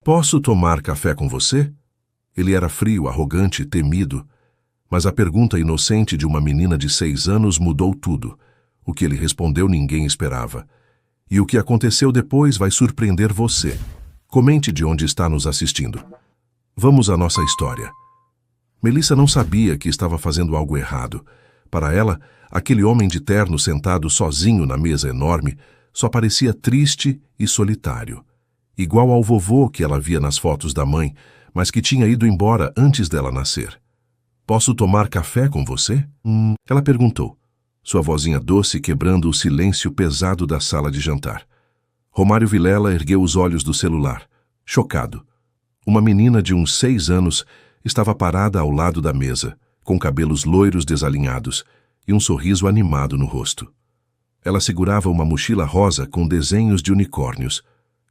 Posso tomar café com você? Ele era frio, arrogante, temido, mas a pergunta inocente de uma menina de 6 anos mudou tudo. O que ele respondeu ninguém esperava. E o que aconteceu depois vai surpreender você. Comente de onde está nos assistindo. Vamos à nossa história. Melissa não sabia que estava fazendo algo errado. Para ela, aquele homem de terno sentado sozinho na mesa enorme só parecia triste e solitário. Igual ao vovô que ela via nas fotos da mãe, mas que tinha ido embora antes dela nascer. Posso tomar café com você? Ela perguntou, sua vozinha doce quebrando o silêncio pesado da sala de jantar. Romário Vilela ergueu os olhos do celular, chocado. Uma menina de uns 6 anos estava parada ao lado da mesa, com cabelos loiros desalinhados e um sorriso animado no rosto. Ela segurava uma mochila rosa com desenhos de unicórnios.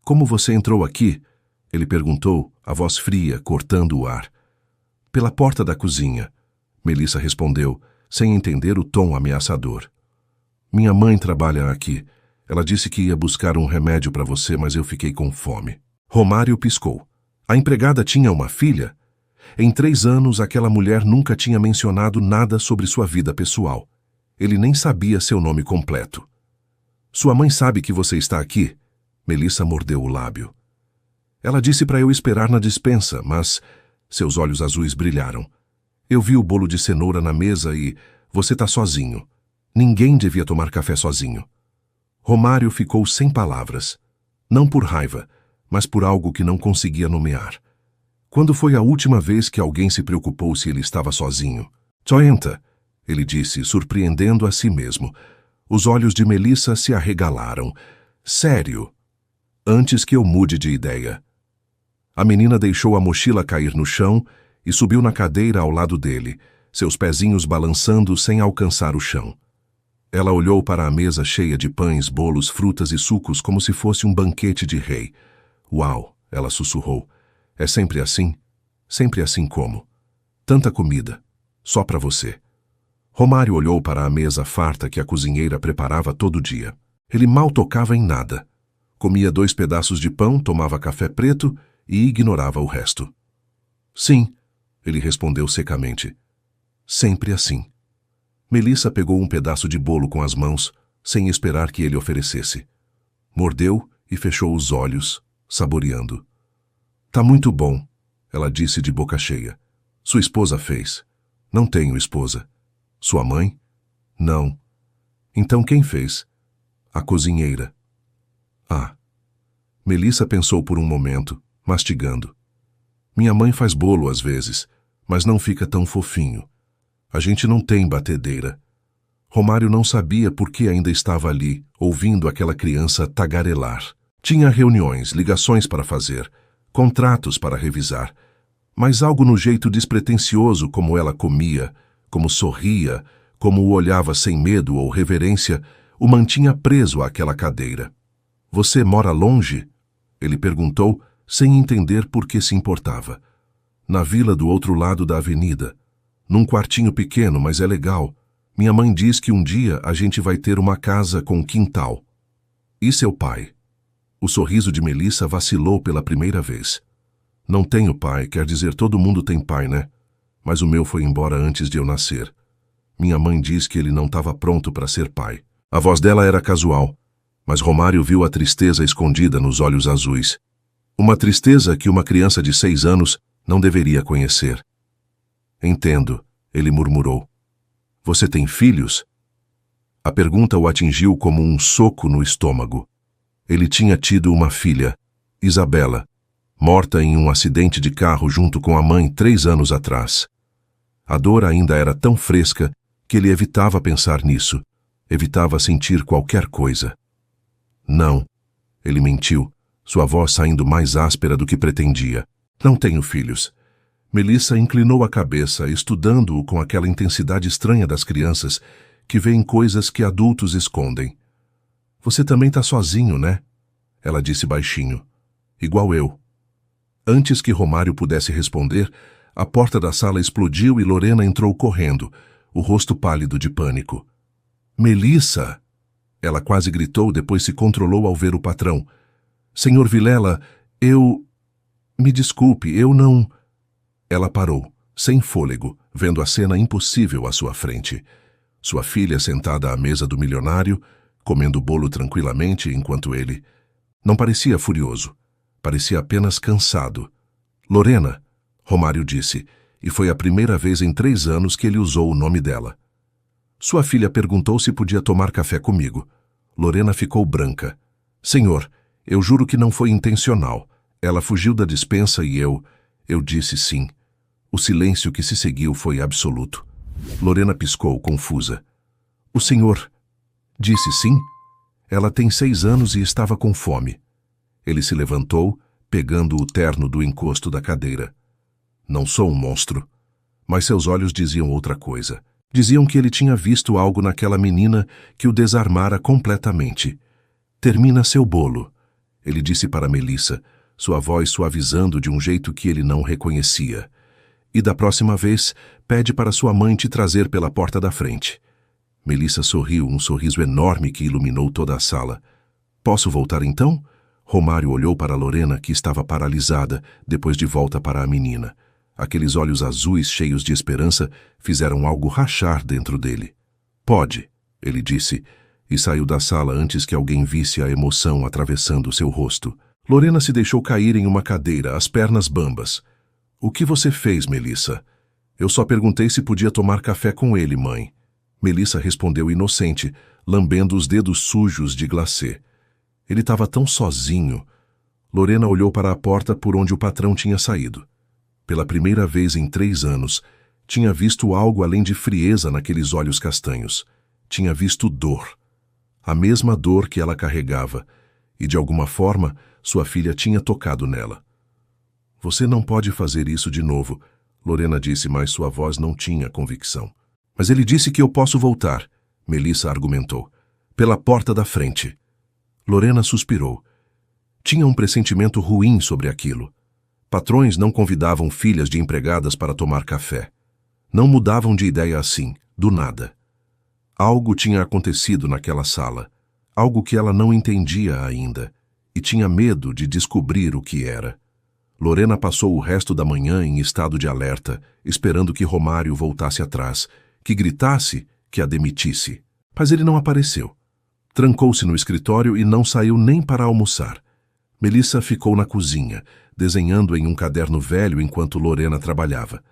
Como você entrou aqui? Ele perguntou, a voz fria, cortando o ar. Pela porta da cozinha, Melissa respondeu, sem entender o tom ameaçador. Minha mãe trabalha aqui. Ela disse que ia buscar um remédio para você, mas eu fiquei com fome. Romário piscou. A empregada tinha uma filha? Em 3 anos, aquela mulher nunca tinha mencionado nada sobre sua vida pessoal. Ele nem sabia seu nome completo. Sua mãe sabe que você está aqui? Melissa mordeu o lábio. Ela disse para eu esperar na despensa, mas... Seus olhos azuis brilharam. Eu vi o bolo de cenoura na mesa e... Você está sozinho. Ninguém devia tomar café sozinho. Romário ficou sem palavras. Não por raiva, mas por algo que não conseguia nomear. Quando foi a última vez que alguém se preocupou se ele estava sozinho? Entra, ele disse, surpreendendo a si mesmo. Os olhos de Melissa se arregalaram. Sério? Antes que eu mude de ideia. A menina deixou a mochila cair no chão e subiu na cadeira ao lado dele, seus pezinhos balançando sem alcançar o chão. Ela olhou para a mesa cheia de pães, bolos, frutas e sucos como se fosse um banquete de rei. Uau, ela sussurrou. É sempre assim? Sempre assim como? Tanta comida, só para você. Romário olhou para a mesa farta que a cozinheira preparava todo dia. Ele mal tocava em nada. Comia 2 pedaços de pão, tomava café preto e ignorava o resto. Sim, ele respondeu secamente. Sempre assim. Melissa pegou um pedaço de bolo com as mãos, sem esperar que ele oferecesse. Mordeu e fechou os olhos, saboreando. Tá muito bom, ela disse de boca cheia. Sua esposa fez. Não tenho esposa. Sua mãe? Não. Então quem fez? A cozinheira. Ah. Melissa pensou por um momento, mastigando. Minha mãe faz bolo às vezes, mas não fica tão fofinho. A gente não tem batedeira. Romário não sabia por que ainda estava ali, ouvindo aquela criança tagarelar. Tinha reuniões, ligações para fazer, contratos para revisar, mas algo no jeito despretensioso como ela comia, como sorria, como o olhava sem medo ou reverência, o mantinha preso àquela cadeira. Você mora longe? Ele perguntou, sem entender por que se importava. Na vila do outro lado da avenida. Num quartinho pequeno, mas é legal. Minha mãe diz que um dia a gente vai ter uma casa com quintal. E seu pai? O sorriso de Melissa vacilou pela primeira vez. Não tenho pai, quer dizer todo mundo tem pai, né? Mas o meu foi embora antes de eu nascer. Minha mãe diz que ele não estava pronto para ser pai. A voz dela era casual, mas Romário viu a tristeza escondida nos olhos azuis. Uma tristeza que uma criança de 6 anos não deveria conhecer. Entendo, ele murmurou. Você tem filhos? A pergunta o atingiu como um soco no estômago. Ele tinha tido uma filha, Isabela, morta em um acidente de carro junto com a mãe 3 anos atrás. A dor ainda era tão fresca que ele evitava pensar nisso, evitava sentir qualquer coisa. Não, ele mentiu, sua voz saindo mais áspera do que pretendia. Não tenho filhos. Melissa inclinou a cabeça, estudando-o com aquela intensidade estranha das crianças que veem coisas que adultos escondem. Você também está sozinho, né? Ela disse baixinho. Igual eu. Antes que Romário pudesse responder, a porta da sala explodiu e Lorena entrou correndo, o rosto pálido de pânico. Melissa! Ela quase gritou, depois se controlou ao ver o patrão. Senhor Vilela, eu... Me desculpe, eu não... Ela parou, sem fôlego, vendo a cena impossível à sua frente. Sua filha sentada à mesa do milionário, comendo o bolo tranquilamente enquanto ele... Não parecia furioso. Parecia apenas cansado. Lorena, Romário disse, e foi a primeira vez em 3 anos que ele usou o nome dela. Sua filha perguntou se podia tomar café comigo. Lorena ficou branca. Senhor, eu juro que não foi intencional. Ela fugiu da despensa e eu disse sim. O silêncio que se seguiu foi absoluto. Lorena piscou, confusa. O senhor disse sim? Ela tem 6 anos e estava com fome. Ele se levantou, pegando o terno do encosto da cadeira. Não sou um monstro. Mas seus olhos diziam outra coisa. Diziam que ele tinha visto algo naquela menina que o desarmara completamente. Termina seu bolo, ele disse para Melissa, sua voz suavizando de um jeito que ele não reconhecia. E da próxima vez, pede para sua mãe te trazer pela porta da frente. Melissa sorriu, um sorriso enorme que iluminou toda a sala. Posso voltar então? Romário olhou para Lorena, que estava paralisada, depois de volta para a menina. Aqueles olhos azuis cheios de esperança fizeram algo rachar dentro dele. Pode, ele disse, e saiu da sala antes que alguém visse a emoção atravessando seu rosto. Lorena se deixou cair em uma cadeira, as pernas bambas. O que você fez, Melissa? Eu só perguntei se podia tomar café com ele, mãe. Melissa respondeu inocente, lambendo os dedos sujos de glacê. Ele estava tão sozinho. Lorena olhou para a porta por onde o patrão tinha saído. Pela primeira vez em 3 anos, tinha visto algo além de frieza naqueles olhos castanhos. Tinha visto dor. A mesma dor que ela carregava, e de alguma forma sua filha tinha tocado nela. Você não pode fazer isso de novo, Lorena disse, mas sua voz não tinha convicção. Mas ele disse que eu posso voltar, Melissa argumentou. Pela porta da frente. Lorena suspirou. Tinha um pressentimento ruim sobre aquilo. Patrões não convidavam filhas de empregadas para tomar café. Não mudavam de ideia assim, do nada. Algo tinha acontecido naquela sala, algo que ela não entendia ainda, e tinha medo de descobrir o que era. Lorena passou o resto da manhã em estado de alerta, esperando que Romário voltasse atrás, que gritasse, que a demitisse. Mas ele não apareceu. Trancou-se no escritório e não saiu nem para almoçar. Melissa ficou na cozinha, desenhando em um caderno velho enquanto Lorena trabalhava.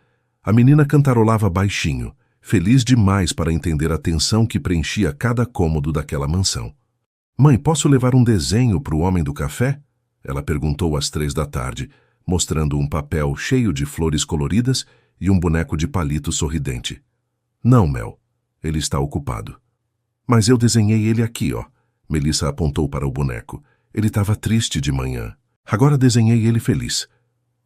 A menina cantarolava baixinho, feliz demais para entender a tensão que preenchia cada cômodo daquela mansão. Mãe, posso levar um desenho para o homem do café? Ela perguntou às 3 da tarde, mostrando um papel cheio de flores coloridas e um boneco de palito sorridente. Não, Mel. Ele está ocupado. Mas eu desenhei ele aqui, ó. Melissa apontou para o boneco. Ele estava triste de manhã. Agora desenhei ele feliz.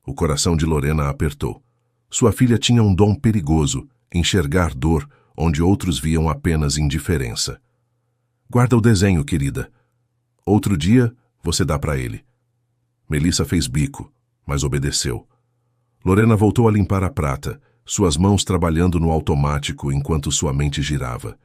O coração de Lorena apertou. Sua filha tinha um dom perigoso, enxergar dor onde outros viam apenas indiferença. Guarda o desenho, querida. Outro dia, você dá para ele. Melissa fez bico, mas obedeceu. Lorena voltou a limpar a prata, suas mãos trabalhando no automático enquanto sua mente girava.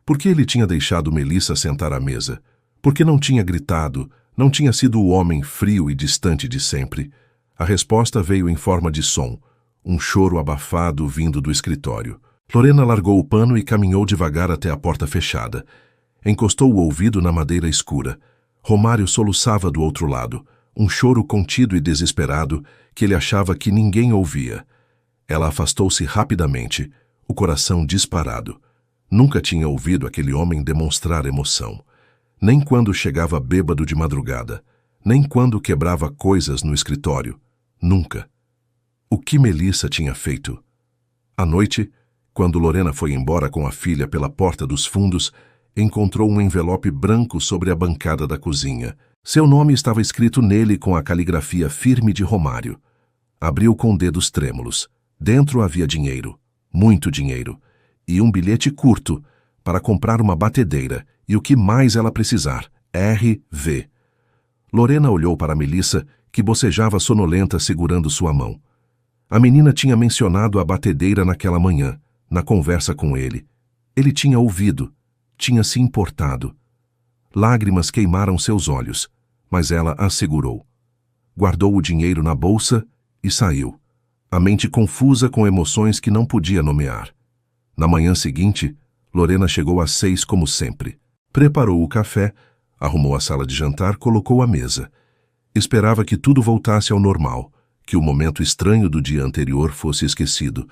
Por que ele tinha deixado Melissa sentar à mesa? Por que não tinha gritado? Não tinha sido o homem frio e distante de sempre? A resposta veio em forma de som, um choro abafado vindo do escritório. Lorena largou o pano e caminhou devagar até a porta fechada. Encostou o ouvido na madeira escura. Romário soluçava do outro lado, um choro contido e desesperado que ele achava que ninguém ouvia. Ela afastou-se rapidamente, o coração disparado. Nunca tinha ouvido aquele homem demonstrar emoção. Nem quando chegava bêbado de madrugada, nem quando quebrava coisas no escritório. Nunca. O que Melissa tinha feito? À noite, quando Lorena foi embora com a filha pela porta dos fundos, encontrou um envelope branco sobre a bancada da cozinha. Seu nome estava escrito nele com a caligrafia firme de Romário. Abriu com dedos trêmulos. Dentro havia dinheiro, muito dinheiro, e um bilhete curto para comprar uma batedeira e o que mais ela precisar, R.V. Lorena olhou para Melissa, que bocejava sonolenta segurando sua mão. A menina tinha mencionado a batedeira naquela manhã, na conversa com ele. Ele tinha ouvido, tinha se importado. Lágrimas queimaram seus olhos, mas ela assegurou. guardou o dinheiro na bolsa e saiu, a mente confusa com emoções que não podia nomear. Na manhã seguinte, Lorena chegou às 6 como sempre. Preparou o café, arrumou a sala de jantar, colocou a mesa. Esperava que tudo voltasse ao normal, que o momento estranho do dia anterior fosse esquecido.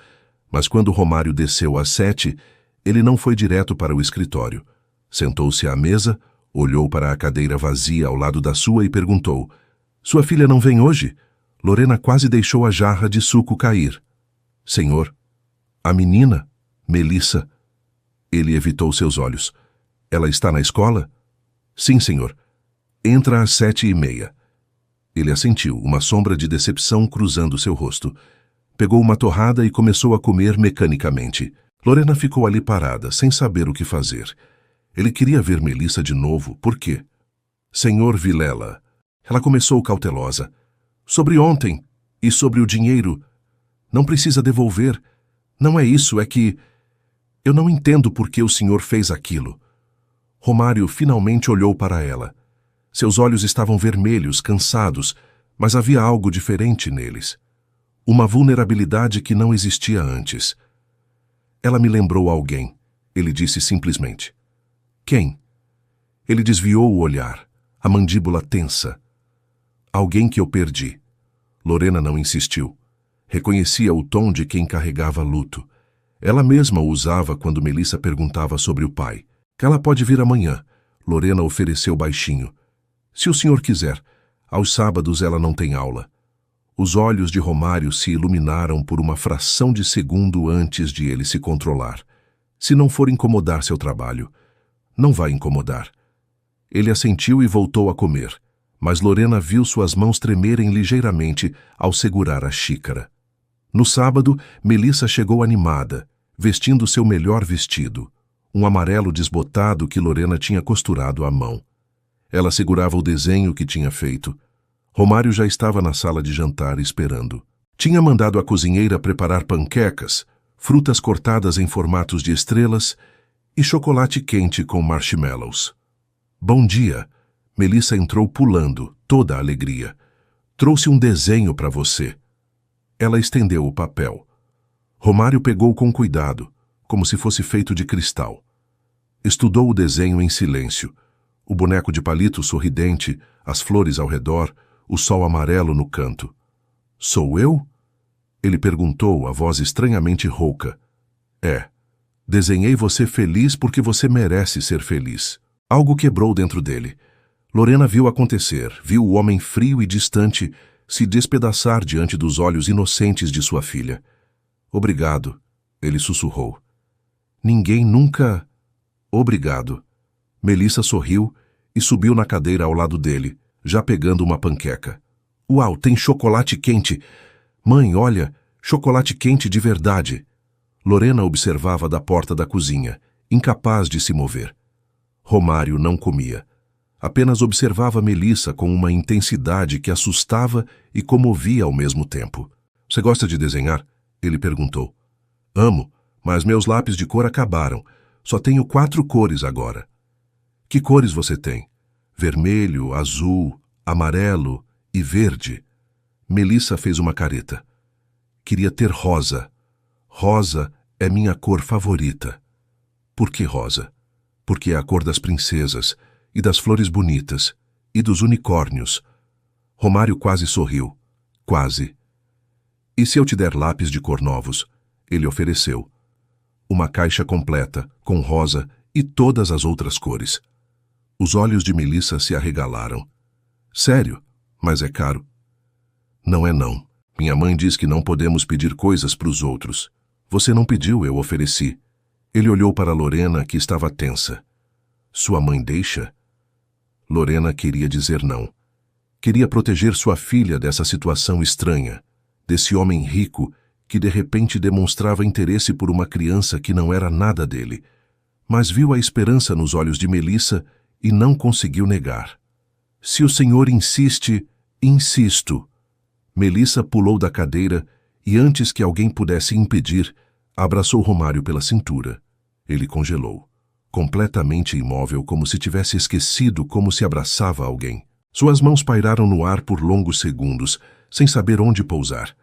Mas quando Romário desceu às 7, ele não foi direto para o escritório. Sentou-se à mesa, olhou para a cadeira vazia ao lado da sua e perguntou: "Sua filha não vem hoje?" Lorena quase deixou a jarra de suco cair. "Senhor, a menina, Melissa." Ele evitou seus olhos. "Ela está na escola?" "Sim, senhor. Entra às 7:30. Ele assentiu, uma sombra de decepção cruzando seu rosto. Pegou uma torrada e começou a comer mecanicamente. Lorena ficou ali parada, sem saber o que fazer. Ele queria ver Melissa de novo. Por quê? "Senhor Vilela." Ela começou cautelosa. "Sobre ontem e sobre o dinheiro. Não precisa devolver. Não é isso, é que... Eu não entendo por que o senhor fez aquilo." Romário finalmente olhou para ela. Seus olhos estavam vermelhos, cansados, mas havia algo diferente neles. Uma vulnerabilidade que não existia antes. "Ela me lembrou alguém", ele disse simplesmente. "Quem?" Ele desviou o olhar, a mandíbula tensa. "Alguém que eu perdi." Lorena não insistiu. Reconhecia o tom de quem carregava luto. Ela mesma o usava quando Melissa perguntava sobre o pai. "Ela pode vir amanhã", Lorena ofereceu baixinho. "Se o senhor quiser. Aos sábados ela não tem aula." Os olhos de Romário se iluminaram por uma fração de segundo antes de ele se controlar. "Se não for incomodar seu trabalho." "Não vai incomodar." Ele assentiu e voltou a comer, mas Lorena viu suas mãos tremerem ligeiramente ao segurar a xícara. No sábado, Melissa chegou animada, vestindo seu melhor vestido, um amarelo desbotado que Lorena tinha costurado à mão. Ela segurava o desenho que tinha feito. Romário já estava na sala de jantar esperando. Tinha mandado a cozinheira preparar panquecas, frutas cortadas em formatos de estrelas e chocolate quente com marshmallows. "Bom dia." Melissa entrou pulando, toda a alegria. "Trouxe um desenho para você." Ela estendeu o papel. Romário pegou com cuidado, como se fosse feito de cristal. Estudou o desenho em silêncio. O boneco de palito sorridente, as flores ao redor, o sol amarelo no canto. "Sou eu?" Ele perguntou, a voz estranhamente rouca. "É. Desenhei você feliz porque você merece ser feliz." Algo quebrou dentro dele. Lorena viu acontecer, viu o homem frio e distante se despedaçar diante dos olhos inocentes de sua filha. "Obrigado", ele sussurrou. "Ninguém nunca..." "Obrigado." Melissa sorriu e subiu na cadeira ao lado dele, já pegando uma panqueca. "Uau, tem chocolate quente! Mãe, olha, chocolate quente de verdade." Lorena observava da porta da cozinha, incapaz de se mover. Romário não comia. Apenas observava Melissa com uma intensidade que assustava e comovia ao mesmo tempo. "Você gosta de desenhar?" ele perguntou. "Amo, mas meus lápis de cor acabaram. Só tenho 4 cores agora." "Que cores você tem?" "Vermelho, azul, amarelo e verde." Melissa fez uma careta. "Queria ter rosa. Rosa é minha cor favorita." "Por que rosa?" "Porque é a cor das princesas, e das flores bonitas, e dos unicórnios." Romário quase sorriu. Quase. "E se eu te der lápis de cor novos?" Ele ofereceu. Uma caixa completa, com rosa e todas as outras cores. Os olhos de Melissa se arregalaram. "Sério? Mas é caro." "Não é não. Minha mãe diz que não podemos pedir coisas para os outros." "Você não pediu, eu ofereci." Ele olhou para Lorena, que estava tensa. "Sua mãe deixa?" Lorena queria dizer não. Queria proteger sua filha dessa situação estranha, desse homem rico que de repente demonstrava interesse por uma criança que não era nada dele, mas viu a esperança nos olhos de Melissa e não conseguiu negar. "Se o senhor insiste, insisto." Melissa pulou da cadeira e, antes que alguém pudesse impedir, abraçou Romário pela cintura. Ele congelou, completamente imóvel, como se tivesse esquecido como se abraçava alguém. Suas mãos pairaram no ar por longos segundos, sem saber onde pousar.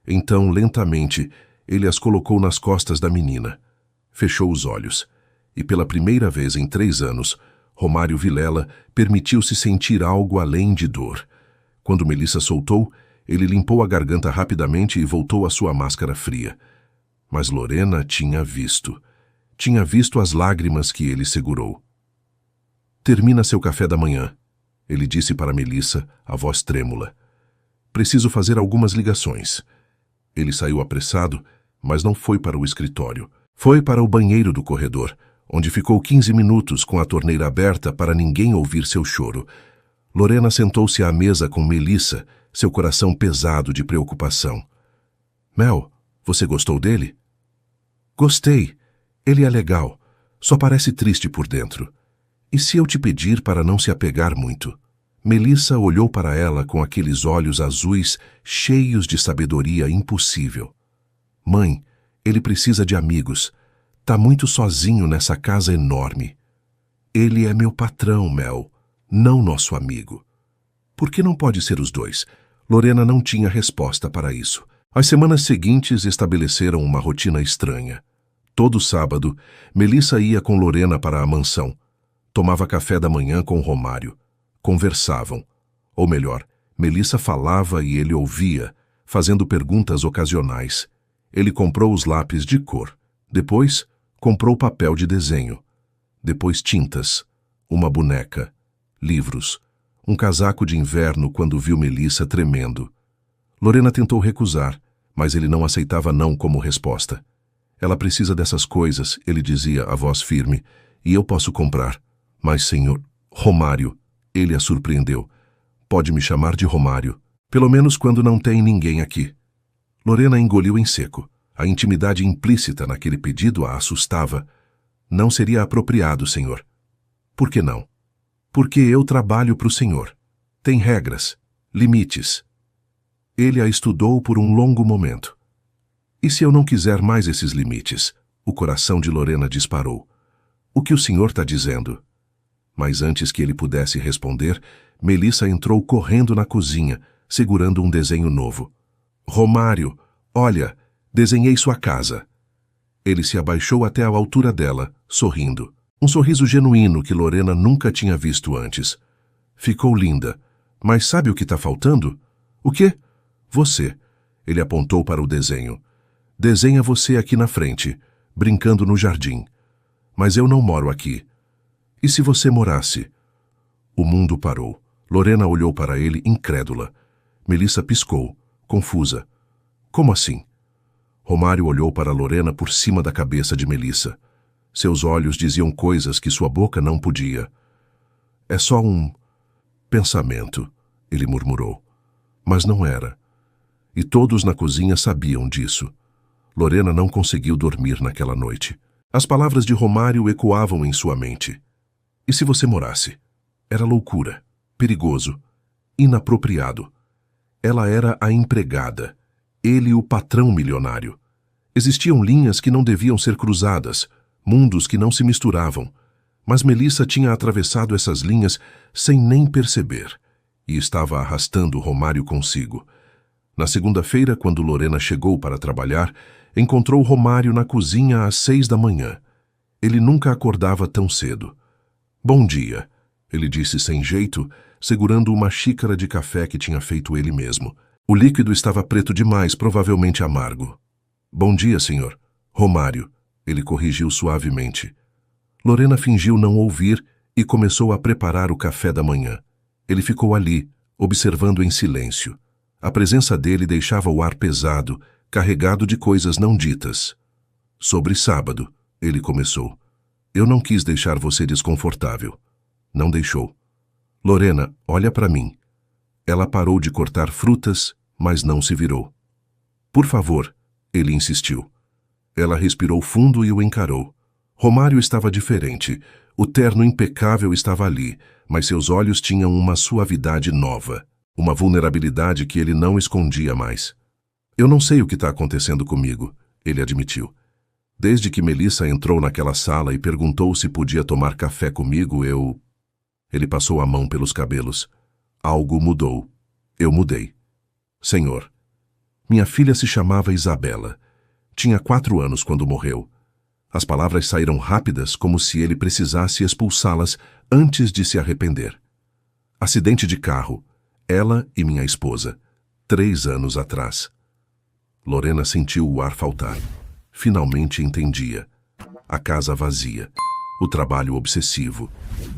Então, lentamente, ele as colocou nas costas da menina. Fechou os olhos. E pela primeira vez em 3 anos, Romário Vilela permitiu-se sentir algo além de dor. Quando Melissa soltou, ele limpou a garganta rapidamente e voltou à sua máscara fria. Mas Lorena tinha visto. Tinha visto as lágrimas que ele segurou. "Termina seu café da manhã", ele disse para Melissa, a voz trêmula. "Preciso fazer algumas ligações." Ele saiu apressado, mas não foi para o escritório. Foi para o banheiro do corredor, onde ficou 15 minutos com a torneira aberta para ninguém ouvir seu choro. Lorena sentou-se à mesa com Melissa, seu coração pesado de preocupação. "Mel, você gostou dele?" "Gostei. Ele é legal. Só parece triste por dentro. E se eu te pedir para não se apegar muito?" Melissa olhou para ela com aqueles olhos azuis cheios de sabedoria impossível. "Mãe, ele precisa de amigos. Tá muito sozinho nessa casa enorme. Ele é meu patrão, Mel, não nosso amigo." "Por que não pode ser os dois?" Lorena não tinha resposta para isso. As semanas seguintes estabeleceram uma rotina estranha. Todo sábado, Melissa ia com Lorena para a mansão. Tomava café da manhã com Romário. Conversavam. Ou melhor, Melissa falava e ele ouvia, fazendo perguntas ocasionais. Ele comprou os lápis de cor. Depois, comprou papel de desenho. Depois tintas, uma boneca, livros, um casaco de inverno quando viu Melissa tremendo. Lorena tentou recusar, mas ele não aceitava não como resposta. "Ela precisa dessas coisas", ele dizia, a voz firme, "e eu posso comprar." "Mas, senhor..." "Romário." Ele a surpreendeu. "Pode me chamar de Romário. Pelo menos quando não tem ninguém aqui." Lorena engoliu em seco. A intimidade implícita naquele pedido a assustava. "Não seria apropriado, senhor." "Por que não?" "Porque eu trabalho para o senhor. Tem regras, limites." Ele a estudou por um longo momento. "E se eu não quiser mais esses limites?" O coração de Lorena disparou. "O que o senhor está dizendo?" Mas antes que ele pudesse responder, Melissa entrou correndo na cozinha, segurando um desenho novo. "Romário, olha, desenhei sua casa." Ele se abaixou até a altura dela, sorrindo. Um sorriso genuíno que Lorena nunca tinha visto antes. "Ficou linda. Mas sabe o que está faltando?" "O quê?" "Você." Ele apontou para o desenho. "Desenha você aqui na frente, brincando no jardim. Mas eu não moro aqui. E se você morasse?" O mundo parou. Lorena olhou para ele incrédula. Melissa piscou, confusa. "Como assim?" Romário olhou para Lorena por cima da cabeça de Melissa. Seus olhos diziam coisas que sua boca não podia. "É só um pensamento", ele murmurou. Mas não era. E todos na cozinha sabiam disso. Lorena não conseguiu dormir naquela noite. As palavras de Romário ecoavam em sua mente. "E se você morasse?" Era loucura, perigoso, inapropriado. Ela era a empregada, ele o patrão milionário. Existiam linhas que não deviam ser cruzadas, mundos que não se misturavam. Mas Melissa tinha atravessado essas linhas sem nem perceber, e estava arrastando Romário consigo. Na segunda-feira, quando Lorena chegou para trabalhar, encontrou Romário na cozinha às 6 da manhã. Ele nunca acordava tão cedo. "Bom dia", ele disse sem jeito, segurando uma xícara de café que tinha feito ele mesmo. O líquido estava preto demais, provavelmente amargo. "Bom dia, senhor." "Romário", ele corrigiu suavemente. Lorena fingiu não ouvir e começou a preparar o café da manhã. Ele ficou ali, observando em silêncio. A presença dele deixava o ar pesado, carregado de coisas não ditas. "Sobre sábado", ele começou. "Eu não quis deixar você desconfortável." Não deixou. "Lorena, olha para mim." Ela parou de cortar frutas, mas não se virou. "Por favor", ele insistiu. Ela respirou fundo e o encarou. Romário estava diferente. O terno impecável estava ali, mas seus olhos tinham uma suavidade nova, uma vulnerabilidade que ele não escondia mais. "Eu não sei o que está acontecendo comigo", ele admitiu. "Desde que Melissa entrou naquela sala e perguntou se podia tomar café comigo, eu..." Ele passou a mão pelos cabelos. Algo mudou. Eu mudei. Senhor, minha filha se chamava Isabela. Tinha 4 anos quando morreu. As palavras saíram rápidas, como se ele precisasse expulsá-las antes de se arrepender. Acidente de carro. Ela e minha esposa. 3 anos atrás. Lorena sentiu o ar faltar. Finalmente entendia. A casa vazia. O trabalho obsessivo.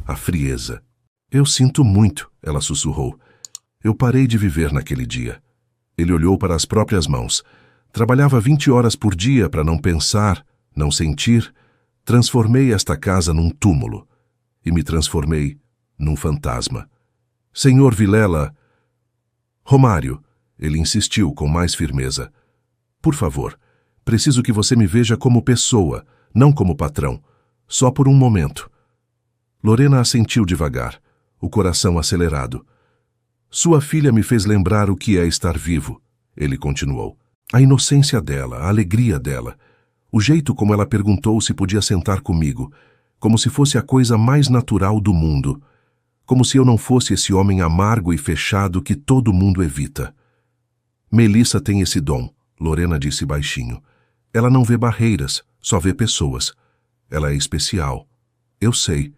A frieza. Eu sinto muito, ela sussurrou. Eu parei de viver naquele dia. Ele olhou para as próprias mãos. Trabalhava 20 horas por dia para não pensar, não sentir. Transformei esta casa num túmulo. E me transformei num fantasma. Senhor Vilela... Romário, ele insistiu com mais firmeza. Por favor, preciso que você me veja como pessoa, não como patrão. Só por um momento. Lorena assentiu devagar, o coração acelerado. Sua filha me fez lembrar o que é estar vivo, ele continuou. A inocência dela, a alegria dela. O jeito como ela perguntou se podia sentar comigo, como se fosse a coisa mais natural do mundo. Como se eu não fosse esse homem amargo e fechado que todo mundo evita. Melissa tem esse dom, Lorena disse baixinho. Ela não vê barreiras, só vê pessoas. Ela é especial. Eu sei.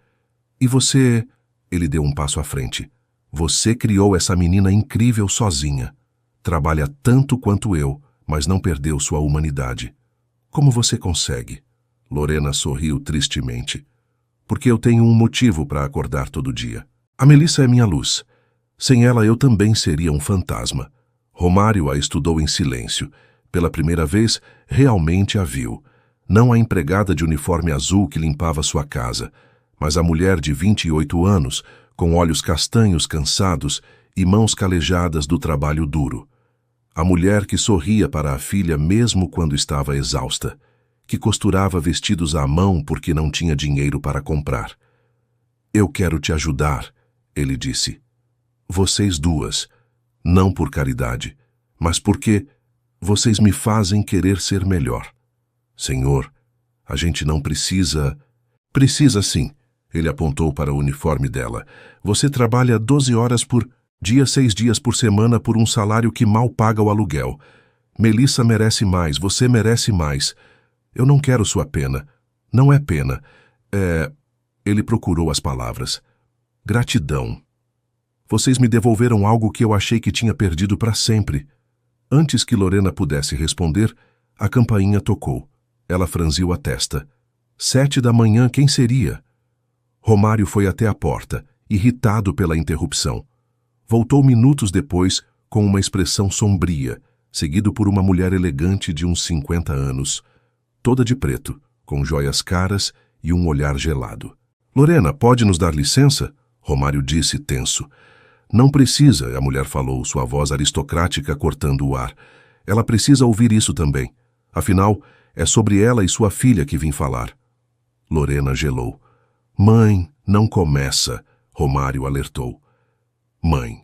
E você... Ele deu um passo à frente. Você criou essa menina incrível sozinha. Trabalha tanto quanto eu, mas não perdeu sua humanidade. Como você consegue? Lorena sorriu tristemente. Porque eu tenho um motivo para acordar todo dia. A Melissa é minha luz. Sem ela eu também seria um fantasma. Romário a estudou em silêncio. Pela primeira vez, realmente a viu. Não a empregada de uniforme azul que limpava sua casa, mas a mulher de 28 anos, com olhos castanhos cansados e mãos calejadas do trabalho duro. A mulher que sorria para a filha mesmo quando estava exausta, que costurava vestidos à mão porque não tinha dinheiro para comprar. Eu quero te ajudar, ele disse. Vocês duas, não por caridade, mas porque vocês me fazem querer ser melhor. Senhor, a gente não precisa... Precisa sim, ele apontou para o uniforme dela. Você trabalha 12 horas por dia, 6 dias por semana por um salário que mal paga o aluguel. Melissa merece mais, você merece mais. Eu não quero sua pena. Não é pena. Ele procurou as palavras. Gratidão. Vocês me devolveram algo que eu achei que tinha perdido para sempre. Antes que Lorena pudesse responder, a campainha tocou. Ela franziu a testa. 7 da manhã, quem seria? Romário foi até a porta, irritado pela interrupção. Voltou minutos depois, com uma expressão sombria, seguido por uma mulher elegante de uns 50 anos, toda de preto, com joias caras e um olhar gelado. Lorena, pode nos dar licença? Romário disse tenso. Não precisa, a mulher falou, sua voz aristocrática cortando o ar. Ela precisa ouvir isso também. Afinal, é sobre ela e sua filha que vim falar. Lorena gelou. Mãe, não começa, Romário alertou. Mãe.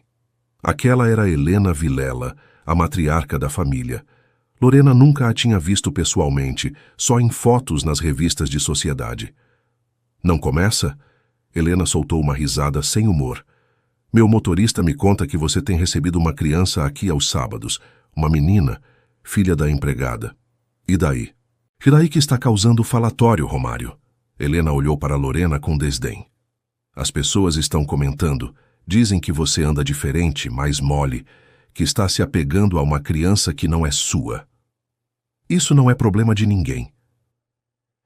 Aquela era Helena Vilela, a matriarca da família. Lorena nunca a tinha visto pessoalmente, só em fotos nas revistas de sociedade. Não começa? Helena soltou uma risada sem humor. Meu motorista me conta que você tem recebido uma criança aqui aos sábados, uma menina, filha da empregada. E daí? E daí que está causando falatório, Romário? Helena olhou para Lorena com desdém. As pessoas estão comentando, dizem que você anda diferente, mais mole, que está se apegando a uma criança que não é sua. Isso não é problema de ninguém.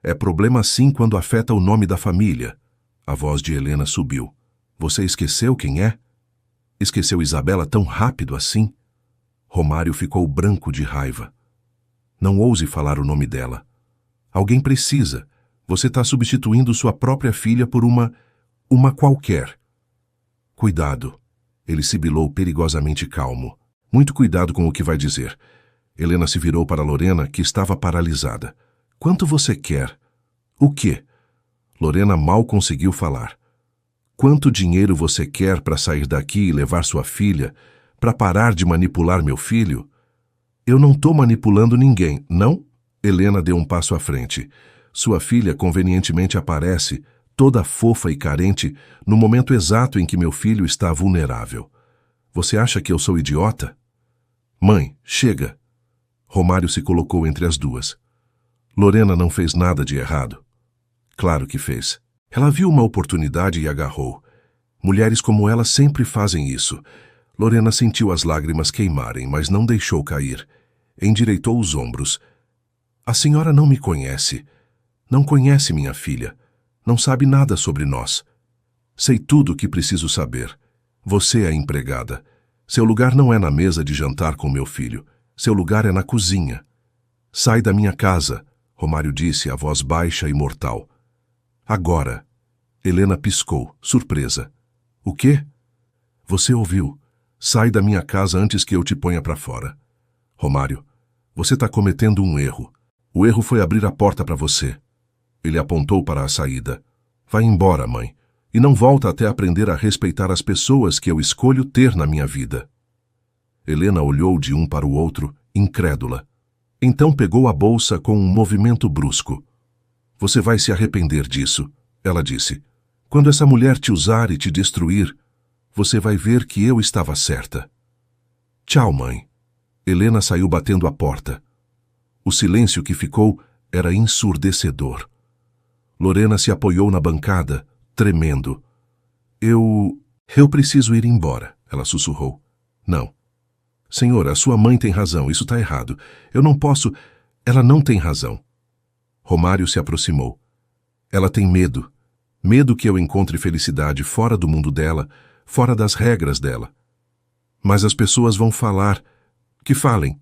É problema sim quando afeta o nome da família. A voz de Helena subiu. Você esqueceu quem é? Esqueceu Isabela tão rápido assim? Romário ficou branco de raiva. Não ouse falar o nome dela. Alguém precisa. Você está substituindo sua própria filha por uma qualquer. Cuidado. Ele sibilou perigosamente calmo. Muito cuidado com o que vai dizer. Helena se virou para Lorena, que estava paralisada. Quanto você quer? O quê? Lorena mal conseguiu falar. Quanto dinheiro você quer para sair daqui e levar sua filha, para parar de manipular meu filho? Eu não estou manipulando ninguém, não? Helena deu um passo à frente. Sua filha convenientemente aparece, toda fofa e carente, no momento exato em que meu filho está vulnerável. Você acha que eu sou idiota? Mãe, chega! Romário se colocou entre as duas. Lorena não fez nada de errado. Claro que fez. Ela viu uma oportunidade e agarrou. Mulheres como ela sempre fazem isso. Lorena sentiu as lágrimas queimarem, mas não deixou cair. Endireitou os ombros. A senhora não me conhece. Não conhece minha filha. Não sabe nada sobre nós. Sei tudo o que preciso saber. Você é empregada. Seu lugar não é na mesa de jantar com meu filho. Seu lugar é na cozinha. Sai da minha casa, Romário disse, a voz baixa e mortal. Agora. Helena piscou, surpresa. O quê? Você ouviu. Sai da minha casa antes que eu te ponha para fora. Romário, você está cometendo um erro. O erro foi abrir a porta para você. Ele apontou para a saída. Vai embora, mãe, e não volta até aprender a respeitar as pessoas que eu escolho ter na minha vida. Helena olhou de um para o outro, incrédula. Então pegou a bolsa com um movimento brusco. Você vai se arrepender disso, ela disse. Quando essa mulher te usar e te destruir, você vai ver que eu estava certa. Tchau, mãe. Helena saiu batendo a porta. O silêncio que ficou era ensurdecedor. Lorena se apoiou na bancada, tremendo. Eu preciso ir embora, ela sussurrou. Não. Senhora, sua mãe tem razão, isso está errado. Eu não posso... Ela não tem razão. Romário se aproximou. Ela tem medo. Medo que eu encontre felicidade fora do mundo dela, fora das regras dela. Mas as pessoas vão falar. Que falem.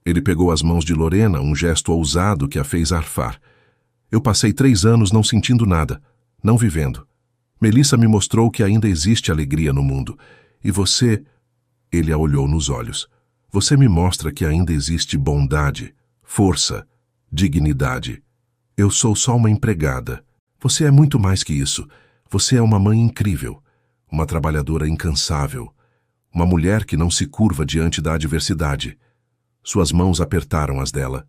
Ele pegou as mãos de Lorena, um gesto ousado que a fez arfar. Eu passei 3 anos não sentindo nada, não vivendo. Melissa me mostrou que ainda existe alegria no mundo. E você... Ele a olhou nos olhos. Você me mostra que ainda existe bondade, força, dignidade. Eu sou só uma empregada. Você é muito mais que isso. Você é uma mãe incrível, uma trabalhadora incansável, uma mulher que não se curva diante da adversidade. Suas mãos apertaram as dela.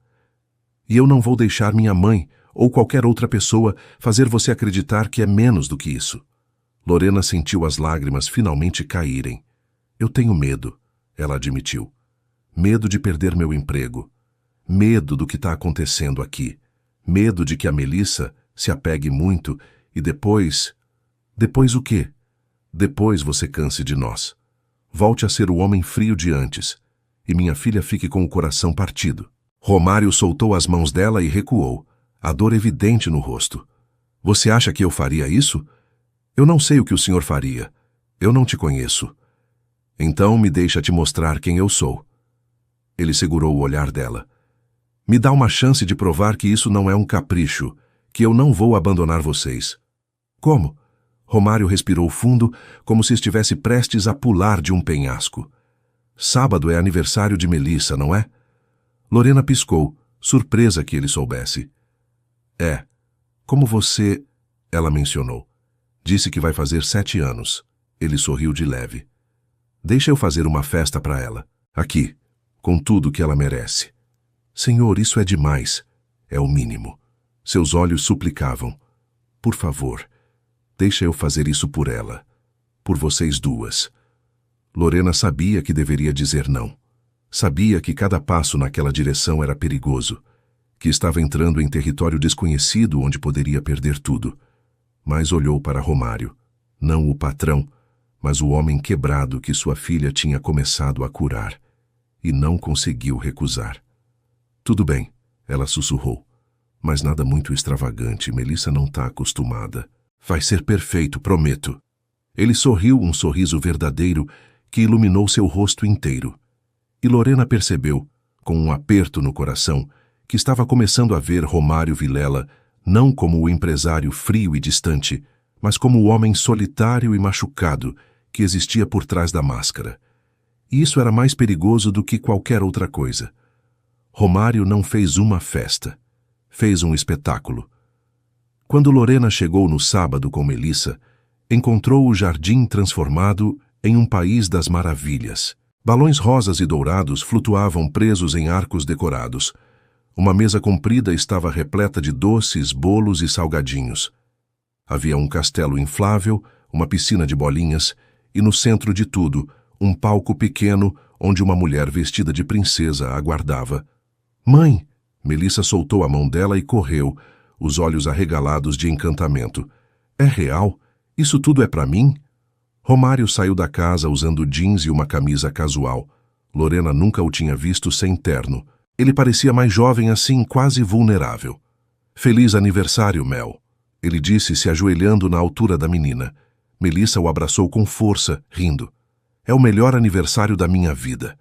E eu não vou deixar minha mãe ou qualquer outra pessoa fazer você acreditar que é menos do que isso. Lorena sentiu as lágrimas finalmente caírem. Eu tenho medo, ela admitiu. Medo de perder meu emprego. Medo do que está acontecendo aqui. Medo de que a Melissa se apegue muito e depois... Depois o quê? Depois você canse de nós. Volte a ser o homem frio de antes. E minha filha fique com o coração partido. Romário soltou as mãos dela e recuou, a dor evidente no rosto. Você acha que eu faria isso? Eu não sei o que o senhor faria. Eu não te conheço. Então me deixa te mostrar quem eu sou. Ele segurou o olhar dela. Me dá uma chance de provar que isso não é um capricho, que eu não vou abandonar vocês. Como? Romário respirou fundo, como se estivesse prestes a pular de um penhasco. Sábado é aniversário de Melissa, não é? Lorena piscou, surpresa que ele soubesse. É. Como você... Ela mencionou. Disse que vai fazer 7 anos. Ele sorriu de leve. Deixa eu fazer uma festa para ela. Aqui, com tudo que ela merece. Senhor, isso é demais. É o mínimo. Seus olhos suplicavam. Por favor, deixa eu fazer isso por ela. Por vocês duas. Lorena sabia que deveria dizer não. Sabia que cada passo naquela direção era perigoso, que estava entrando em território desconhecido onde poderia perder tudo. Mas olhou para Romário, não o patrão, mas o homem quebrado que sua filha tinha começado a curar, e não conseguiu recusar. Tudo bem, ela sussurrou, mas nada muito extravagante, Melissa não está acostumada. Vai ser perfeito, prometo. Ele sorriu um sorriso verdadeiro que iluminou seu rosto inteiro. E Lorena percebeu, com um aperto no coração, que estava começando a ver Romário Vilela não como o empresário frio e distante, mas como o homem solitário e machucado que existia por trás da máscara. E isso era mais perigoso do que qualquer outra coisa. Romário não fez uma festa. Fez um espetáculo. Quando Lorena chegou no sábado com Melissa, encontrou o jardim transformado em um país das maravilhas. Balões rosas e dourados flutuavam presos em arcos decorados. Uma mesa comprida estava repleta de doces, bolos e salgadinhos. Havia um castelo inflável, uma piscina de bolinhas e, no centro de tudo, um palco pequeno onde uma mulher vestida de princesa a aguardava. Mãe! Melissa soltou a mão dela e correu, os olhos arregalados de encantamento. É real? Isso tudo é para mim? Romário saiu da casa usando jeans e uma camisa casual. Lorena nunca o tinha visto sem terno. Ele parecia mais jovem assim, quase vulnerável. Feliz aniversário, Mel. Ele disse, se ajoelhando na altura da menina. Melissa o abraçou com força, rindo. É o melhor aniversário da minha vida.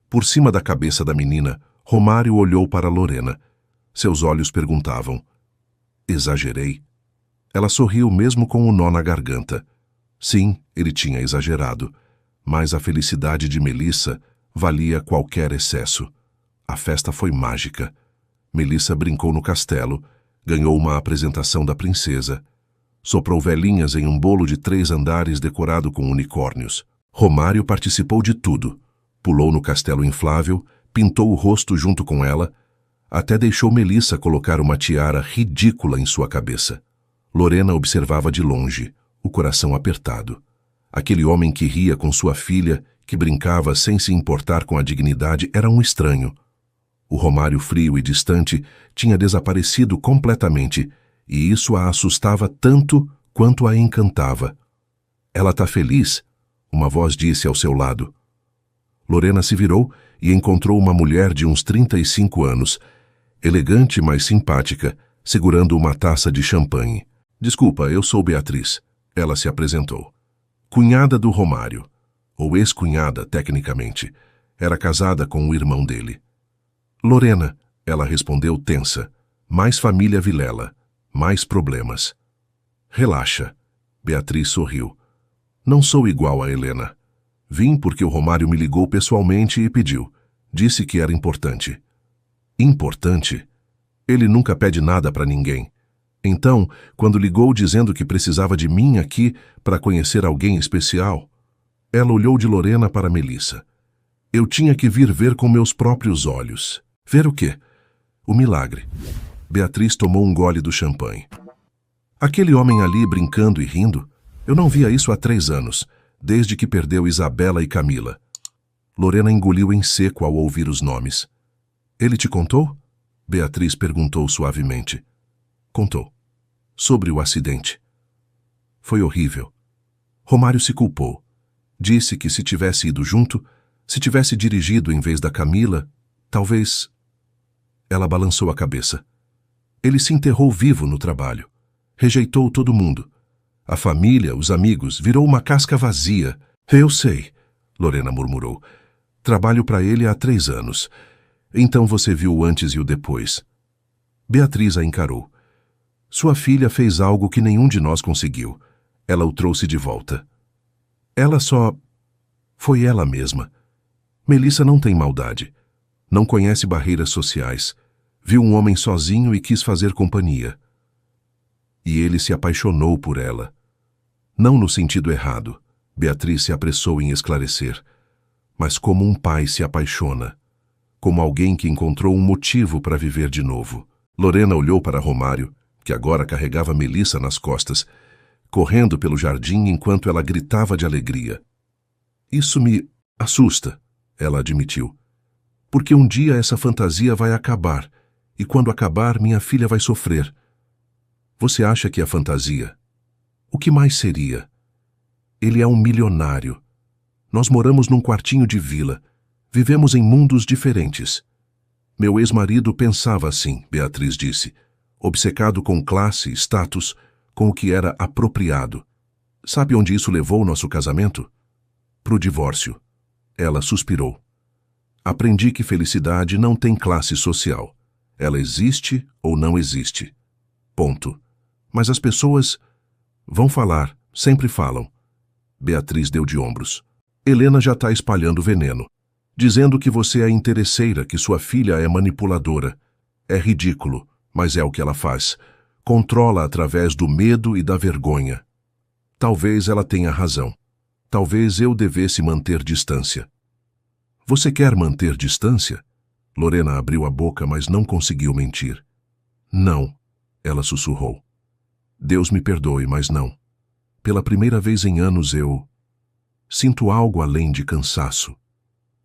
Por cima da cabeça da menina, Romário olhou para Lorena. Seus olhos perguntavam. Exagerei? Ela sorriu mesmo com o nó na garganta. Sim, ele tinha exagerado. Mas a felicidade de Melissa valia qualquer excesso. A festa foi mágica. Melissa brincou no castelo, ganhou uma apresentação da princesa. Soprou velhinhas em um bolo de 3 andares decorado com unicórnios. Romário participou de tudo. Pulou no castelo inflável, pintou o rosto junto com ela, até deixou Melissa colocar uma tiara ridícula em sua cabeça. Lorena observava de longe, o coração apertado. Aquele homem que ria com sua filha, que brincava sem se importar com a dignidade, era um estranho. O Romário frio e distante tinha desaparecido completamente, e isso a assustava tanto quanto a encantava. Ela tá feliz? Uma voz disse ao seu lado. Lorena se virou e encontrou uma mulher de uns 35 anos, elegante, mas simpática, segurando uma taça de champanhe. Desculpa, eu sou Beatriz. Ela se apresentou. Cunhada do Romário, ou ex-cunhada, tecnicamente. Era casada com o irmão dele. Lorena, ela respondeu tensa. Mais família Vilela. Mais problemas. Relaxa. Beatriz sorriu. Não sou igual a Helena. Vim porque o Romário me ligou pessoalmente e pediu. Disse que era importante. Importante? Ele nunca pede nada para ninguém. Então, quando ligou dizendo que precisava de mim aqui para conhecer alguém especial, ela olhou de Lorena para Melissa. Eu tinha que vir ver com meus próprios olhos. Ver o quê? O milagre. Beatriz tomou um gole do champanhe. Aquele homem ali brincando e rindo, eu não via isso há 3 anos, desde que perdeu Isabela e Camila. Lorena engoliu em seco ao ouvir os nomes. Ele te contou? Beatriz perguntou suavemente. Contou. Sobre o acidente. Foi horrível. Romário se culpou. Disse que se tivesse ido junto, se tivesse dirigido em vez da Camila, talvez... Ela balançou a cabeça. Ele se enterrou vivo no trabalho. Rejeitou todo mundo. A família, os amigos, virou uma casca vazia. Eu sei, Lorena murmurou. Trabalho para ele há 3 anos. Então você viu o antes e o depois. Beatriz a encarou. Sua filha fez algo que nenhum de nós conseguiu. Ela o trouxe de volta. Ela só... Foi ela mesma. Melissa não tem maldade. Não conhece barreiras sociais. Viu um homem sozinho e quis fazer companhia. E ele se apaixonou por ela. Não no sentido errado, Beatriz se apressou em esclarecer, mas como um pai se apaixona, como alguém que encontrou um motivo para viver de novo. Lorena olhou para Romário, que agora carregava Melissa nas costas, correndo pelo jardim enquanto ela gritava de alegria. Isso me assusta, ela admitiu, porque um dia essa fantasia vai acabar, e quando acabar minha filha vai sofrer. Você acha que é fantasia? O que mais seria? Ele é um milionário. Nós moramos num quartinho de vila. Vivemos em mundos diferentes. Meu ex-marido pensava assim, Beatriz disse, obcecado com classe, status, com o que era apropriado. Sabe onde isso levou nosso casamento? Pro divórcio. Ela suspirou. Aprendi que felicidade não tem classe social. Ela existe ou não existe. Ponto. Mas as pessoas vão falar, sempre falam. Beatriz deu de ombros. Helena já está espalhando veneno, dizendo que você é interesseira, que sua filha é manipuladora. É ridículo, mas é o que ela faz. Controla através do medo e da vergonha. Talvez ela tenha razão. Talvez eu devesse manter distância. Você quer manter distância? Lorena abriu a boca, mas não conseguiu mentir. Não, ela sussurrou. Deus me perdoe, mas não. Pela primeira vez em anos Sinto algo além de cansaço.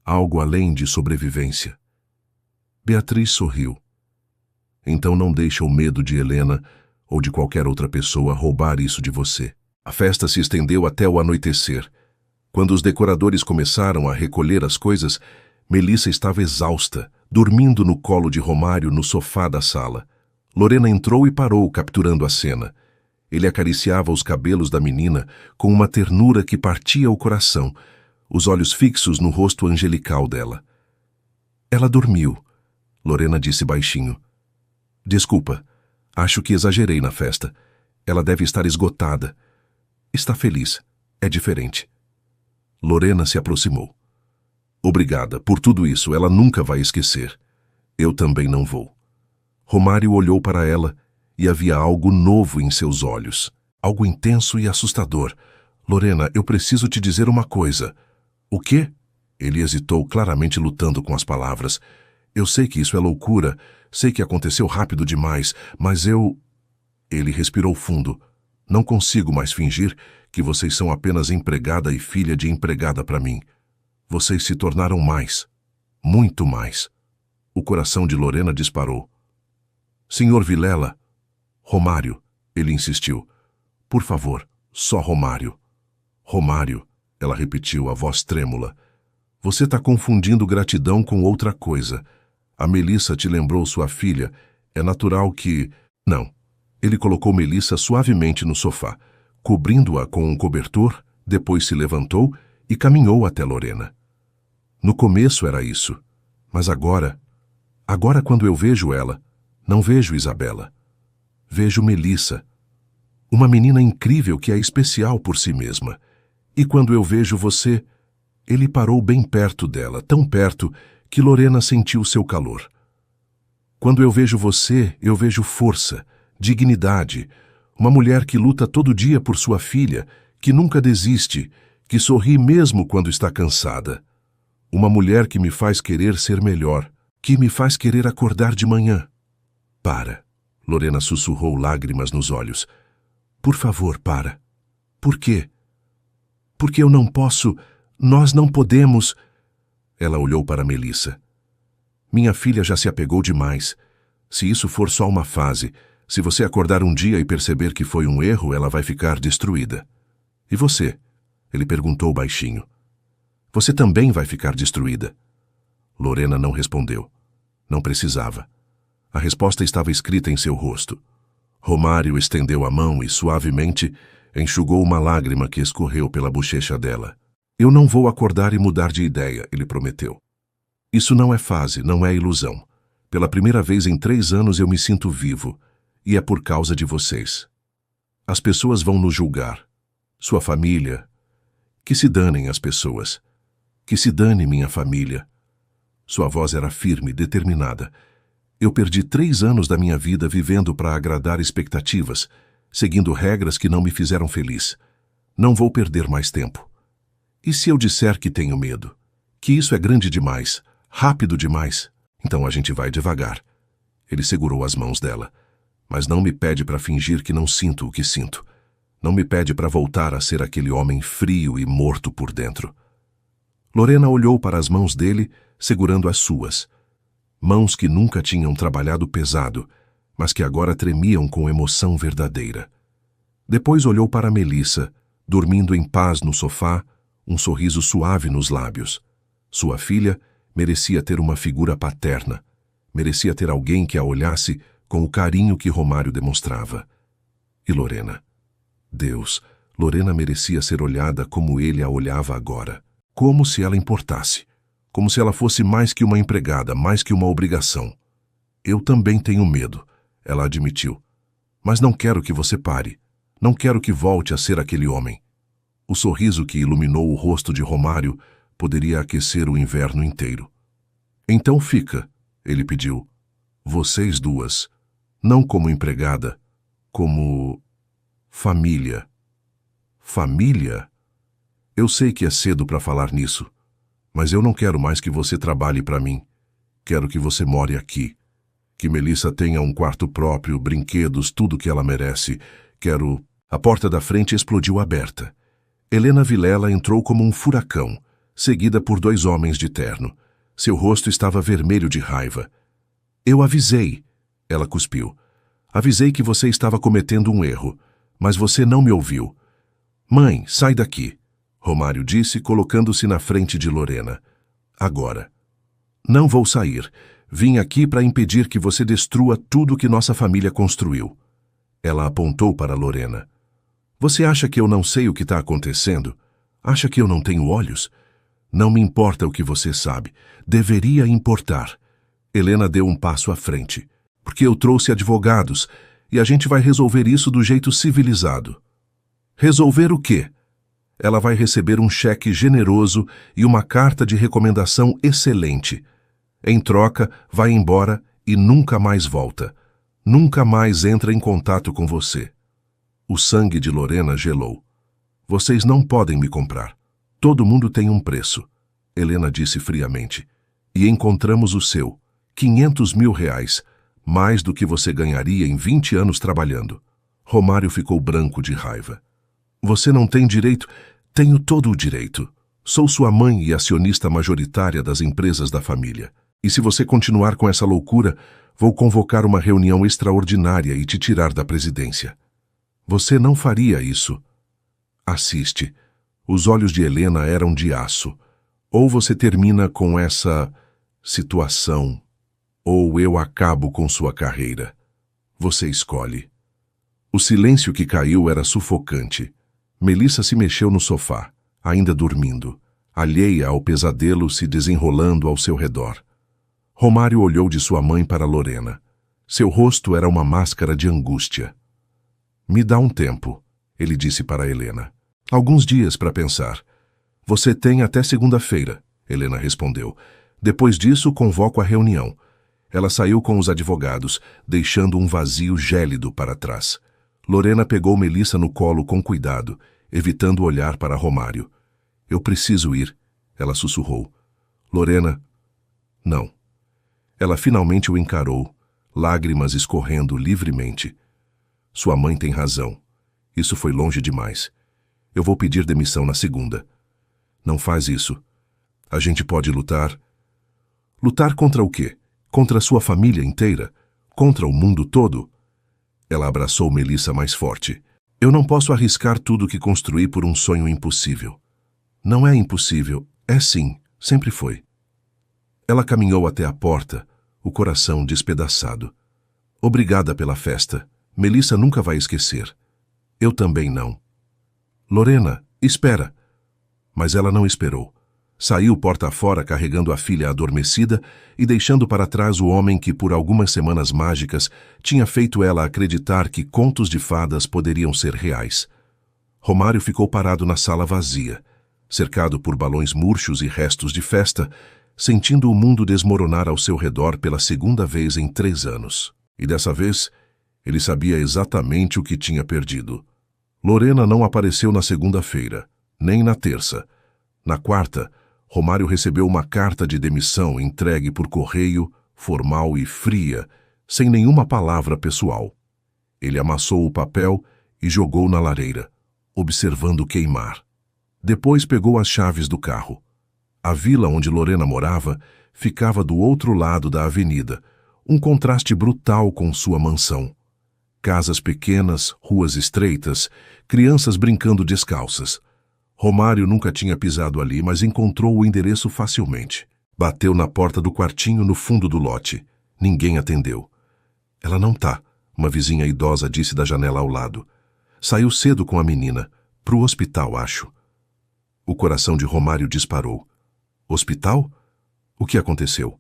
Algo além de sobrevivência. Beatriz sorriu. Então não deixa o medo de Helena ou de qualquer outra pessoa roubar isso de você. A festa se estendeu até o anoitecer. Quando os decoradores começaram a recolher as coisas, Melissa estava exausta, dormindo no colo de Romário no sofá da sala. Lorena entrou e parou, capturando a cena. Ele acariciava os cabelos da menina com uma ternura que partia o coração, os olhos fixos no rosto angelical dela. Ela dormiu, Lorena disse baixinho. Desculpa, acho que exagerei na festa. Ela deve estar esgotada. Está feliz, é diferente. Lorena se aproximou. Obrigada, por tudo isso, ela nunca vai esquecer. Eu também não vou. Romário olhou para ela e havia algo novo em seus olhos. Algo intenso e assustador. Lorena, eu preciso te dizer uma coisa. O quê? Ele hesitou, claramente lutando com as palavras. Eu sei que isso é loucura, sei que aconteceu rápido demais, mas eu... Ele respirou fundo. Não consigo mais fingir que vocês são apenas empregada e filha de empregada para mim. Vocês se tornaram mais. Muito mais. O coração de Lorena disparou. Senhor Vilela. Romário, ele insistiu. Por favor, só Romário. Romário, ela repetiu, a voz trêmula. Você está confundindo gratidão com outra coisa. A Melissa te lembrou sua filha. É natural que... Não. Ele colocou Melissa suavemente no sofá, cobrindo-a com um cobertor, depois se levantou e caminhou até Lorena. No começo era isso, mas agora quando eu vejo ela, não vejo Isabela. Vejo Melissa, uma menina incrível que é especial por si mesma. E quando eu vejo você, ele parou bem perto dela, tão perto que Lorena sentiu seu calor. Quando eu vejo você, eu vejo força, dignidade, uma mulher que luta todo dia por sua filha, que nunca desiste, que sorri mesmo quando está cansada. Uma mulher que me faz querer ser melhor, que me faz querer acordar de manhã. Para, Lorena sussurrou, lágrimas nos olhos. Por favor, para. Por quê? Porque eu não posso, nós não podemos... Ela olhou para Melissa. Minha filha já se apegou demais. Se isso for só uma fase, se você acordar um dia e perceber que foi um erro, ela vai ficar destruída. E você? Ele perguntou baixinho. Você também vai ficar destruída. Lorena não respondeu. Não precisava. A resposta estava escrita em seu rosto. Romário estendeu a mão e, suavemente, enxugou uma lágrima que escorreu pela bochecha dela. Eu não vou acordar e mudar de ideia, ele prometeu. Isso não é fase, não é ilusão. Pela primeira vez em 3 anos eu me sinto vivo, e é por causa de vocês. As pessoas vão nos julgar. Sua família. Que se danem as pessoas. Que se dane minha família. Sua voz era firme, determinada. Eu perdi 3 anos da minha vida vivendo para agradar expectativas, seguindo regras que não me fizeram feliz. Não vou perder mais tempo. E se eu disser que tenho medo? Que isso é grande demais, rápido demais? Então a gente vai devagar. Ele segurou as mãos dela. Mas não me pede para fingir que não sinto o que sinto. Não me pede para voltar a ser aquele homem frio e morto por dentro. Lorena olhou para as mãos dele, segurando as suas. Mãos que nunca tinham trabalhado pesado, mas que agora tremiam com emoção verdadeira. Depois olhou para Melissa, dormindo em paz no sofá, um sorriso suave nos lábios. Sua filha merecia ter uma figura paterna, merecia ter alguém que a olhasse com o carinho que Romário demonstrava. E Lorena? Deus, Lorena merecia ser olhada como ele a olhava agora, como se ela importasse, como se ela fosse mais que uma empregada, mais que uma obrigação. Eu também tenho medo, ela admitiu. Mas não quero que você pare, não quero que volte a ser aquele homem. O sorriso que iluminou o rosto de Romário poderia aquecer o inverno inteiro. Então fica, ele pediu. Vocês duas, não como empregada, como... família. Família? Eu sei que é cedo para falar nisso, mas eu não quero mais que você trabalhe para mim. Quero que você more aqui. Que Melissa tenha um quarto próprio, brinquedos, tudo que ela merece. Quero... A porta da frente explodiu aberta. Helena Vilela entrou como um furacão, seguida por 2 homens de terno. Seu rosto estava vermelho de raiva. Eu avisei, ela cuspiu. Avisei que você estava cometendo um erro, mas você não me ouviu. Mãe, sai daqui, Romário disse, colocando-se na frente de Lorena. Agora. Não vou sair. Vim aqui para impedir que você destrua tudo que nossa família construiu. Ela apontou para Lorena. Você acha que eu não sei o que está acontecendo? Acha que eu não tenho olhos? Não me importa o que você sabe. Deveria importar. Helena deu um passo à frente. Porque eu trouxe advogados e a gente vai resolver isso do jeito civilizado. Resolver o quê? Ela vai receber um cheque generoso e uma carta de recomendação excelente. Em troca, vai embora e nunca mais volta. Nunca mais entra em contato com você. O sangue de Lorena gelou. Vocês não podem me comprar. Todo mundo tem um preço, Helena disse friamente. E encontramos o seu. 500 mil reais. Mais do que você ganharia em 20 anos trabalhando. Romário ficou branco de raiva. Você não tem direito? Tenho todo o direito. Sou sua mãe e acionista majoritária das empresas da família. E se você continuar com essa loucura, vou convocar uma reunião extraordinária e te tirar da presidência. Você não faria isso. Assiste. Os olhos de Helena eram de aço. Ou você termina com essa situação, ou eu acabo com sua carreira. Você escolhe. O silêncio que caiu era sufocante. Melissa se mexeu no sofá, ainda dormindo, alheia ao pesadelo se desenrolando ao seu redor. Romário olhou de sua mãe para Lorena. Seu rosto era uma máscara de angústia. Me dá um tempo, ele disse para Helena. Alguns dias para pensar. Você tem até segunda-feira, Helena respondeu. Depois disso, convoco a reunião. Ela saiu com os advogados, deixando um vazio gélido para trás. Lorena pegou Melissa no colo com cuidado, evitando olhar para Romário. Eu preciso ir, ela sussurrou. Lorena, não. Ela finalmente o encarou, lágrimas escorrendo livremente. Sua mãe tem razão. Isso foi longe demais. Eu vou pedir demissão na segunda. Não faz isso. A gente pode lutar. Lutar contra o quê? Contra a sua família inteira? Contra o mundo todo? Ela abraçou Melissa mais forte. Eu não posso arriscar tudo que construí por um sonho impossível. Não é impossível. É sim. Sempre foi. Ela caminhou até a porta, o coração despedaçado. Obrigada pela festa. Melissa nunca vai esquecer. Eu também não. Lorena, espera. Mas ela não esperou. Saiu porta fora carregando a filha adormecida e deixando para trás o homem que, por algumas semanas mágicas, tinha feito ela acreditar que contos de fadas poderiam ser reais. Romário ficou parado na sala vazia, cercado por balões murchos e restos de festa, sentindo o mundo desmoronar ao seu redor pela segunda vez em 3 anos. E dessa vez, ele sabia exatamente o que tinha perdido. Lorena não apareceu na segunda-feira, nem na terça. Na quarta, Romário recebeu uma carta de demissão entregue por correio, formal e fria, sem nenhuma palavra pessoal. Ele amassou o papel e jogou na lareira, observando queimar. Depois pegou as chaves do carro. A vila onde Lorena morava ficava do outro lado da avenida, um contraste brutal com sua mansão. Casas pequenas, ruas estreitas, crianças brincando descalças. Romário nunca tinha pisado ali, mas encontrou o endereço facilmente. Bateu na porta do quartinho no fundo do lote. Ninguém atendeu. Ela não tá, uma vizinha idosa disse da janela ao lado. Saiu cedo com a menina. Pro hospital, acho. O coração de Romário disparou. Hospital? O que aconteceu?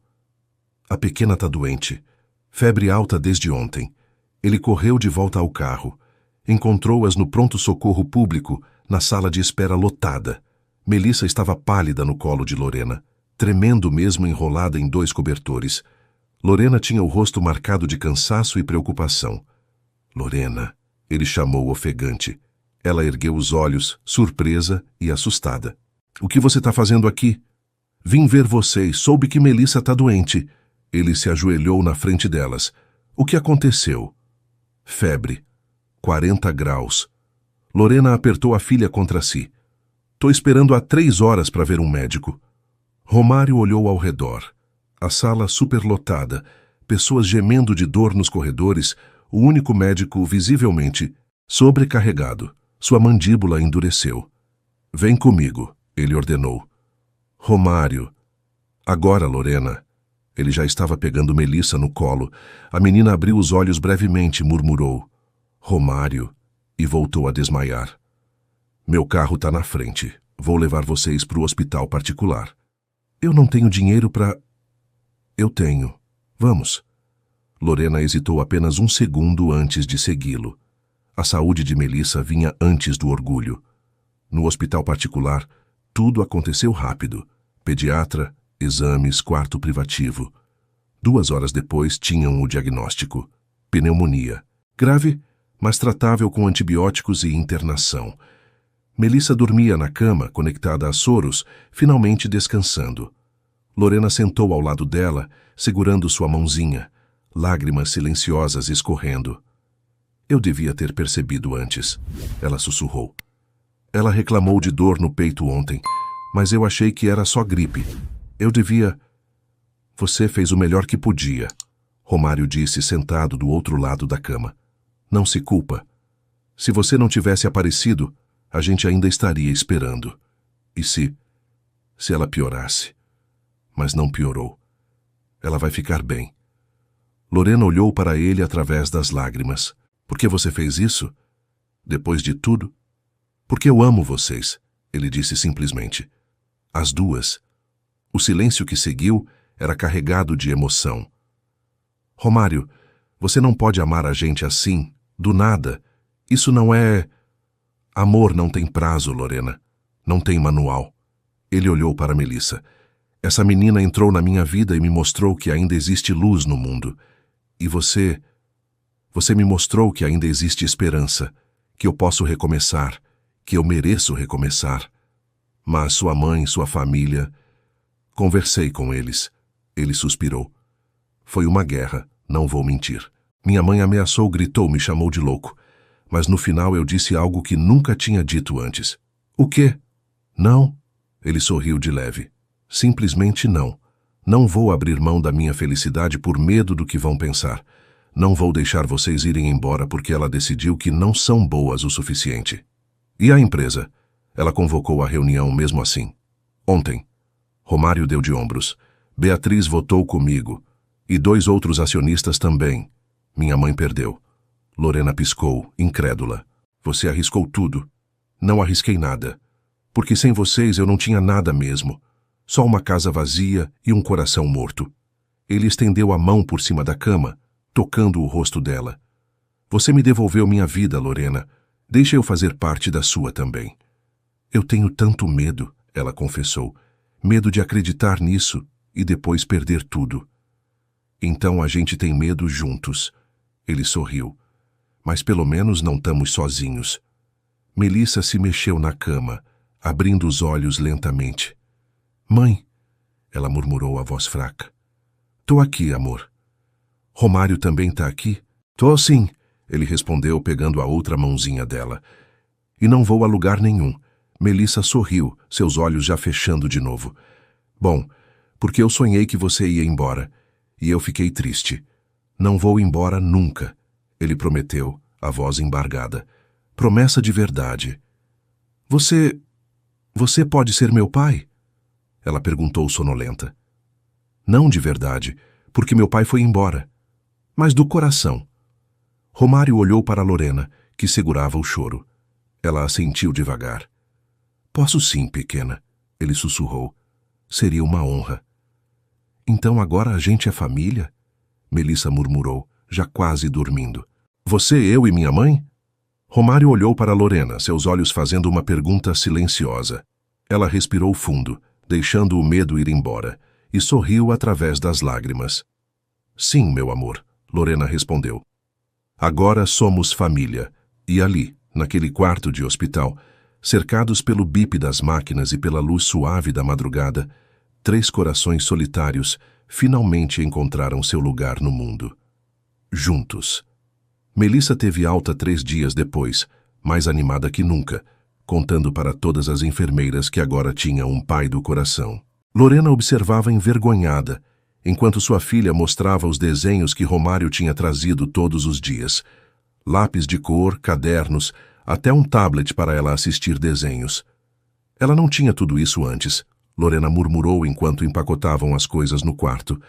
A pequena tá doente. Febre alta desde ontem. Ele correu de volta ao carro. Encontrou-as no pronto-socorro público, na sala de espera lotada. Melissa estava pálida no colo de Lorena, tremendo mesmo enrolada em 2 cobertores. Lorena tinha o rosto marcado de cansaço e preocupação. Lorena, ele chamou ofegante. Ela ergueu os olhos, surpresa e assustada. O que você está fazendo aqui? Vim ver vocês, soube que Melissa está doente. Ele se ajoelhou na frente delas. O que aconteceu? Febre. 40 graus. Lorena apertou a filha contra si. Tô esperando há 3 horas para ver um médico. Romário olhou ao redor. A sala superlotada, pessoas gemendo de dor nos corredores, o único médico visivelmente sobrecarregado. Sua mandíbula endureceu. Vem comigo, ele ordenou. Romário. Agora, Lorena. Ele já estava pegando Melissa no colo. A menina abriu os olhos brevemente e murmurou. Romário. E voltou a desmaiar. Meu carro tá na frente. Vou levar vocês para o hospital particular. Eu não tenho dinheiro para... Eu tenho. Vamos. Lorena hesitou apenas um segundo antes de segui-lo. A saúde de Melissa vinha antes do orgulho. No hospital particular, tudo aconteceu rápido. Pediatra, exames, quarto privativo. 2 horas depois tinham o diagnóstico. Pneumonia. Grave, mas tratável com antibióticos e internação. Melissa dormia na cama, conectada a soros, finalmente descansando. Lorena sentou ao lado dela, segurando sua mãozinha, lágrimas silenciosas escorrendo. Eu devia ter percebido antes, ela sussurrou. Ela reclamou de dor no peito ontem, mas eu achei que era só gripe. Eu devia... Você fez o melhor que podia, Romário disse sentado do outro lado da cama. Não se culpa. Se você não tivesse aparecido, a gente ainda estaria esperando. E se ela piorasse? Mas não piorou. Ela vai ficar bem. Lorena olhou para ele através das lágrimas. Por que você fez isso? Depois de tudo? Porque eu amo vocês, ele disse simplesmente. As duas. O silêncio que seguiu era carregado de emoção. Romário, você não pode amar a gente assim, do nada. Isso não é... Amor não tem prazo, Lorena. Não tem manual. Ele olhou para Melissa. Essa menina entrou na minha vida e me mostrou que ainda existe luz no mundo. E você me mostrou que ainda existe esperança, que eu posso recomeçar, que eu mereço recomeçar. Mas sua mãe, sua família... Conversei com eles. Ele suspirou. Foi uma guerra, não vou mentir. Minha mãe ameaçou, gritou, me chamou de louco. Mas no final eu disse algo que nunca tinha dito antes. O quê? Não. Ele sorriu de leve. Simplesmente não. Não vou abrir mão da minha felicidade por medo do que vão pensar. Não vou deixar vocês irem embora porque ela decidiu que não são boas o suficiente. E a empresa? Ela convocou a reunião mesmo assim. Ontem. Romário deu de ombros. Beatriz votou comigo. E 2 outros acionistas também. Minha mãe perdeu. Lorena piscou, incrédula. Você arriscou tudo. Não arrisquei nada. Porque sem vocês eu não tinha nada mesmo. Só uma casa vazia e um coração morto. Ele estendeu a mão por cima da cama, tocando o rosto dela. Você me devolveu minha vida, Lorena. Deixa eu fazer parte da sua também. Eu tenho tanto medo, ela confessou. Medo de acreditar nisso e depois perder tudo. Então a gente tem medo juntos. Ele sorriu. Mas pelo menos não estamos sozinhos. Melissa se mexeu na cama, abrindo os olhos lentamente. Mãe, ela murmurou a voz fraca. Tô aqui, amor. Romário também tá aqui? Tô sim, ele respondeu pegando a outra mãozinha dela. E não vou a lugar nenhum. Melissa sorriu, seus olhos já fechando de novo. Bom, porque eu sonhei que você ia embora. E eu fiquei triste. Não vou embora nunca, ele prometeu, a voz embargada. Promessa de verdade. Você pode ser meu pai? Ela perguntou sonolenta. Não de verdade, porque meu pai foi embora. Mas do coração. Romário olhou para Lorena, que segurava o choro. Ela assentiu devagar. Posso sim, pequena, ele sussurrou. Seria uma honra. Então agora a gente é família? Melissa murmurou, já quase dormindo. Você, eu e minha mãe? Romário olhou para Lorena, seus olhos fazendo uma pergunta silenciosa. Ela respirou fundo, deixando o medo ir embora, e sorriu através das lágrimas. Sim, meu amor, Lorena respondeu. Agora somos família, e ali, naquele quarto de hospital, cercados pelo bip das máquinas e pela luz suave da madrugada, 3 corações solitários finalmente encontraram seu lugar no mundo. Juntos. Melissa teve alta 3 dias depois, mais animada que nunca, contando para todas as enfermeiras que agora tinha um pai do coração. Lorena observava envergonhada, enquanto sua filha mostrava os desenhos que Romário tinha trazido todos os dias. Lápis de cor, cadernos, até um tablet para ela assistir desenhos. Ela não tinha tudo isso antes, Lorena murmurou enquanto empacotavam as coisas no quarto.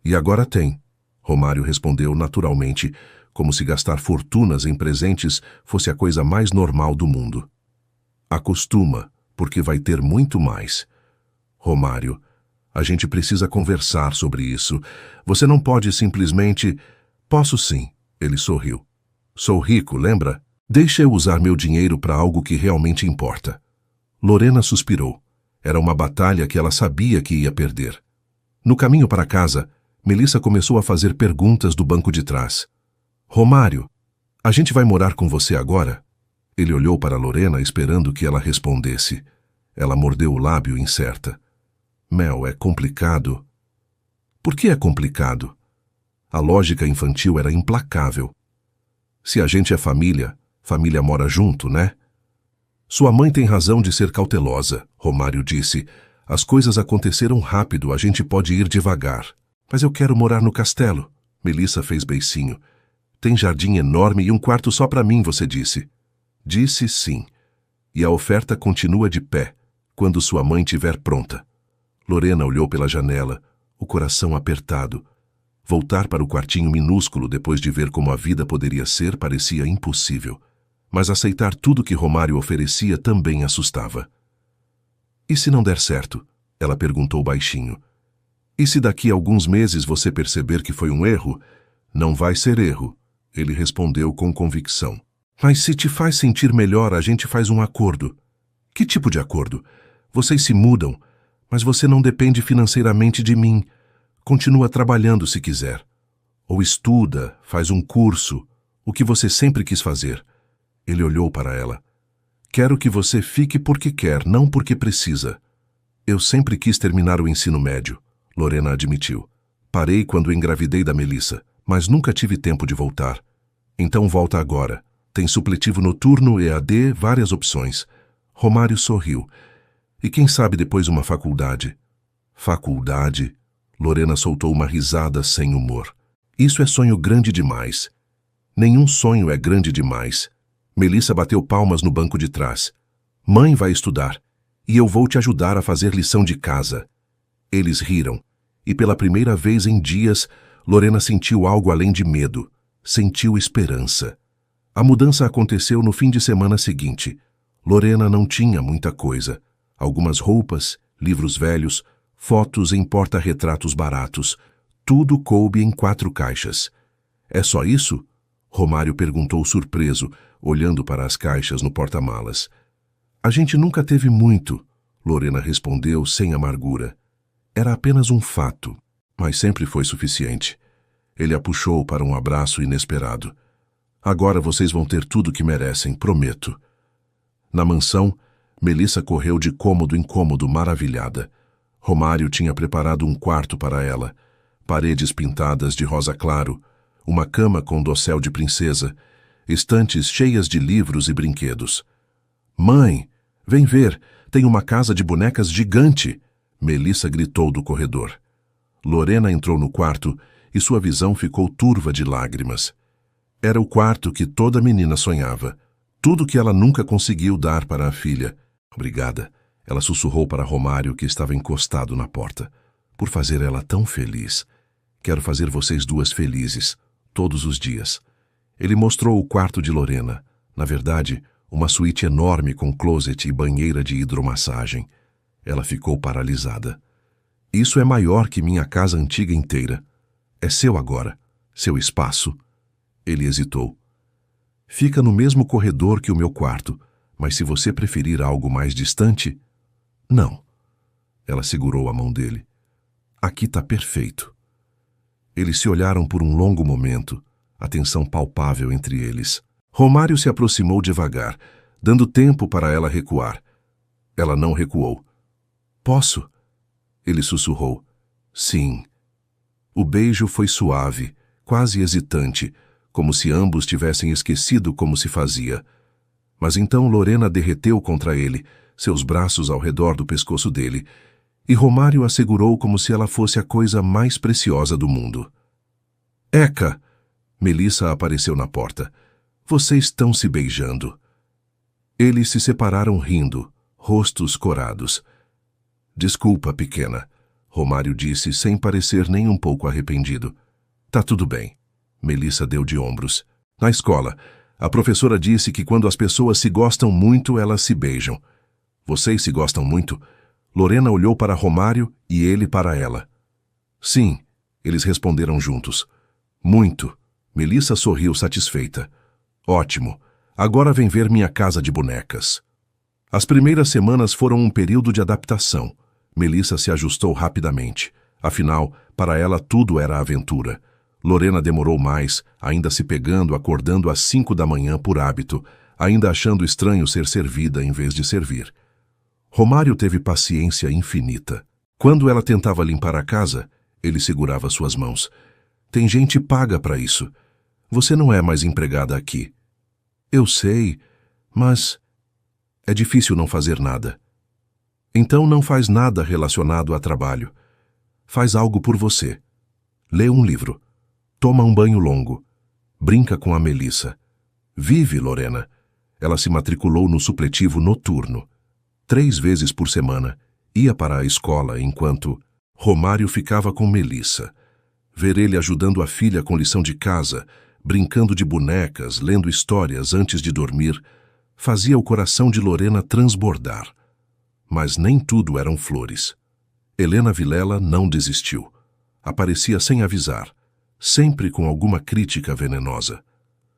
E agora tem, Romário respondeu naturalmente, como se gastar fortunas em presentes fosse a coisa mais normal do mundo. Acostuma, porque vai ter muito mais. Romário, a gente precisa conversar sobre isso. Você não pode simplesmente... Posso sim, ele sorriu. Sou rico, lembra? Deixa eu usar meu dinheiro para algo que realmente importa. Lorena suspirou. Era uma batalha que ela sabia que ia perder. No caminho para casa, Melissa começou a fazer perguntas do banco de trás. Romário, a gente vai morar com você agora? Ele olhou para Lorena esperando que ela respondesse. Ela mordeu o lábio incerta. Mel, é complicado. Por que é complicado? A lógica infantil era implacável. Se a gente é família, família mora junto, né? Sua mãe tem razão de ser cautelosa, Romário disse. As coisas aconteceram rápido, a gente pode ir devagar. Mas eu quero morar no castelo. Melissa fez beicinho. Tem jardim enorme e um quarto só para mim, você disse. Disse sim. E a oferta continua de pé, quando sua mãe estiver pronta. Lorena olhou pela janela, o coração apertado. Voltar para o quartinho minúsculo depois de ver como a vida poderia ser parecia impossível. Mas aceitar tudo que Romário oferecia também assustava. E se não der certo? Ela perguntou baixinho. E se daqui a alguns meses você perceber que foi um erro? Não vai ser erro, ele respondeu com convicção. Mas se te faz sentir melhor, a gente faz um acordo. Que tipo de acordo? Vocês se mudam, mas você não depende financeiramente de mim. Continua trabalhando se quiser. Ou estuda, faz um curso, o que você sempre quis fazer. Ele olhou para ela. Quero que você fique porque quer, não porque precisa. Eu sempre quis terminar o ensino médio, Lorena admitiu. Parei quando engravidei da Melissa, mas nunca tive tempo de voltar. Então volta agora. Tem supletivo noturno, EAD, várias opções. Romário sorriu. E quem sabe depois uma faculdade? Faculdade? Lorena soltou uma risada sem humor. Isso é sonho grande demais. Nenhum sonho é grande demais. Melissa bateu palmas no banco de trás. Mãe vai estudar, e eu vou te ajudar a fazer lição de casa. Eles riram, e pela primeira vez em dias, Lorena sentiu algo além de medo. Sentiu esperança. A mudança aconteceu no fim de semana seguinte. Lorena não tinha muita coisa. Algumas roupas, livros velhos, fotos em porta-retratos baratos. Tudo coube em 4 caixas. É só isso? Romário perguntou surpreso, olhando para as caixas no porta-malas. A gente nunca teve muito, Lorena respondeu sem amargura. Era apenas um fato, mas sempre foi suficiente. Ele a puxou para um abraço inesperado. Agora vocês vão ter tudo que merecem, prometo. Na mansão, Melissa correu de cômodo em cômodo maravilhada. Romário tinha preparado um quarto para ela, paredes pintadas de rosa claro, uma cama com dossel de princesa, estantes cheias de livros e brinquedos. Mãe, vem ver, tem uma casa de bonecas gigante, Melissa gritou do corredor. Lorena entrou no quarto e sua visão ficou turva de lágrimas. Era o quarto que toda menina sonhava, tudo que ela nunca conseguiu dar para a filha. Obrigada, ela sussurrou para Romário, que estava encostado na porta. Por fazer ela tão feliz. Quero fazer vocês duas felizes, todos os dias. Ele mostrou o quarto de Lorena. Na verdade, uma suíte enorme com closet e banheira de hidromassagem. Ela ficou paralisada. Isso é maior que minha casa antiga inteira. É seu agora, seu espaço. Ele hesitou. Fica no mesmo corredor que o meu quarto, mas se você preferir algo mais distante... Não. Ela segurou a mão dele. Aqui tá perfeito. Eles se olharam por um longo momento, a tensão palpável entre eles. Romário se aproximou devagar, dando tempo para ela recuar. Ela não recuou. Posso? Ele sussurrou. Sim. O beijo foi suave, quase hesitante, como se ambos tivessem esquecido como se fazia. Mas então Lorena derreteu contra ele, seus braços ao redor do pescoço dele, e Romário a segurou como se ela fosse a coisa mais preciosa do mundo. Eca! Melissa apareceu na porta. Vocês estão se beijando. Eles se separaram rindo, rostos corados. Desculpa, pequena, Romário disse sem parecer nem um pouco arrependido. Tá tudo bem. Melissa deu de ombros. Na escola, a professora disse que quando as pessoas se gostam muito, elas se beijam. Vocês se gostam muito? Lorena olhou para Romário e ele para ela. Sim, eles responderam juntos. Muito. Melissa sorriu satisfeita. Ótimo. Agora vem ver minha casa de bonecas. As primeiras semanas foram um período de adaptação. Melissa se ajustou rapidamente. Afinal, para ela tudo era aventura. Lorena demorou mais, ainda se pegando, acordando às 5 da manhã por hábito, ainda achando estranho ser servida em vez de servir. Romário teve paciência infinita. Quando ela tentava limpar a casa, ele segurava suas mãos. Tem gente paga para isso. Você não é mais empregada aqui. Eu sei, mas é difícil não fazer nada. Então não faz nada relacionado a trabalho. Faz algo por você. Lê um livro. Toma um banho longo. Brinca com a Melissa. Vive, Lorena. Ela se matriculou no supletivo noturno. 3 vezes por semana. Ia para a escola enquanto Romário ficava com Melissa. Ver ele ajudando a filha com lição de casa, brincando de bonecas, lendo histórias antes de dormir, fazia o coração de Lorena transbordar. Mas nem tudo eram flores. Helena Vilela não desistiu. Aparecia sem avisar, sempre com alguma crítica venenosa.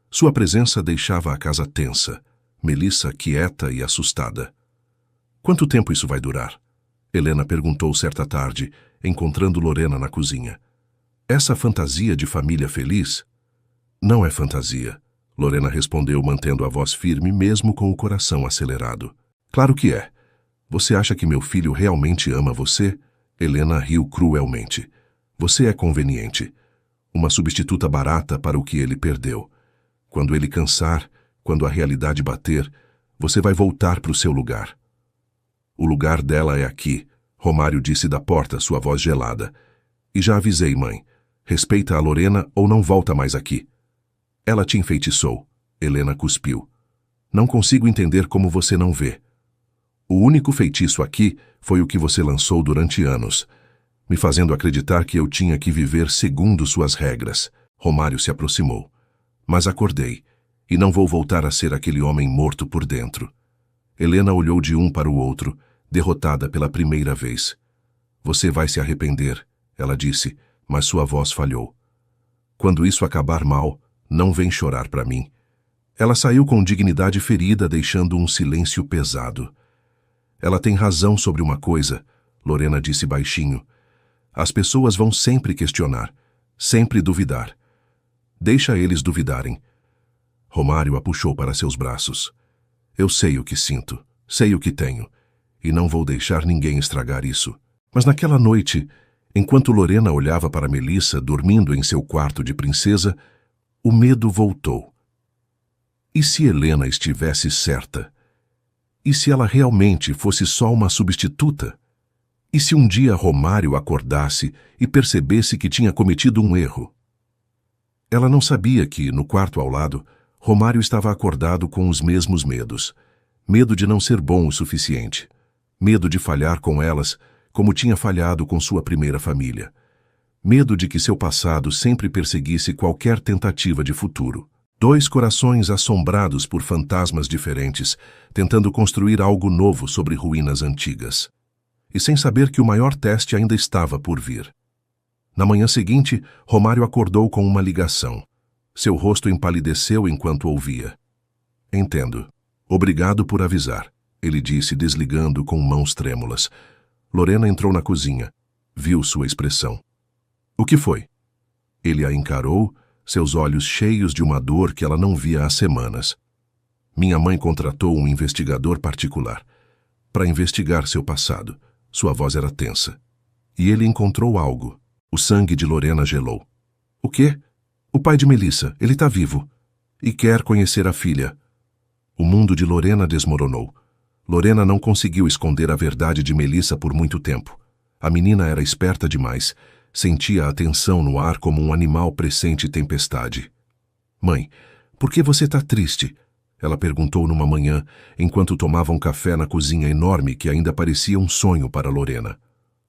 Sua presença deixava a casa tensa, Melissa quieta e assustada. Quanto tempo isso vai durar? Helena perguntou certa tarde, encontrando Lorena na cozinha. Essa fantasia de família feliz? Não é fantasia, Lorena respondeu mantendo a voz firme mesmo com o coração acelerado. Claro que é. Você acha que meu filho realmente ama você? Helena riu cruelmente. Você é conveniente. Uma substituta barata para o que ele perdeu. Quando ele cansar, quando a realidade bater, você vai voltar para o seu lugar. O lugar dela é aqui, Romário disse da porta, sua voz gelada. E já avisei, mãe. Respeita a Lorena ou não volta mais aqui. Ela te enfeitiçou. Helena cuspiu. Não consigo entender como você não vê. O único feitiço aqui foi o que você lançou durante anos, me fazendo acreditar que eu tinha que viver segundo suas regras. Romário se aproximou. Mas acordei, e não vou voltar a ser aquele homem morto por dentro. Helena olhou de um para o outro, derrotada pela primeira vez. Você vai se arrepender, ela disse, mas sua voz falhou. Quando isso acabar mal, não vem chorar para mim. Ela saiu com dignidade ferida, deixando um silêncio pesado. Ela tem razão sobre uma coisa, Lorena disse baixinho. As pessoas vão sempre questionar, sempre duvidar. Deixa eles duvidarem. Romário a puxou para seus braços. Eu sei o que sinto, sei o que tenho, e não vou deixar ninguém estragar isso. Mas naquela noite, enquanto Lorena olhava para Melissa dormindo em seu quarto de princesa, o medo voltou. E se Helena estivesse certa? E se ela realmente fosse só uma substituta? E se um dia Romário acordasse e percebesse que tinha cometido um erro? Ela não sabia que, no quarto ao lado, Romário estava acordado com os mesmos medos. Medo de não ser bom o suficiente. Medo de falhar com elas, como tinha falhado com sua primeira família. Medo de que seu passado sempre perseguisse qualquer tentativa de futuro. 2 corações assombrados por fantasmas diferentes, tentando construir algo novo sobre ruínas antigas. E sem saber que o maior teste ainda estava por vir. Na manhã seguinte, Romário acordou com uma ligação. Seu rosto empalideceu enquanto ouvia. Entendo. Obrigado por avisar, ele disse, desligando com mãos trêmulas. Lorena entrou na cozinha. Viu sua expressão. O que foi? Ele a encarou, seus olhos cheios de uma dor que ela não via há semanas. Minha mãe contratou um investigador particular para investigar seu passado. Sua voz era tensa. E ele encontrou algo. O sangue de Lorena gelou. O quê? O pai de Melissa, ele está vivo. E quer conhecer a filha. O mundo de Lorena desmoronou. Lorena não conseguiu esconder a verdade de Melissa por muito tempo. A menina era esperta demais. Sentia a tensão no ar como um animal pressente tempestade. Mãe, por que você está triste? Ela perguntou numa manhã, enquanto tomavam café na cozinha enorme que ainda parecia um sonho para Lorena.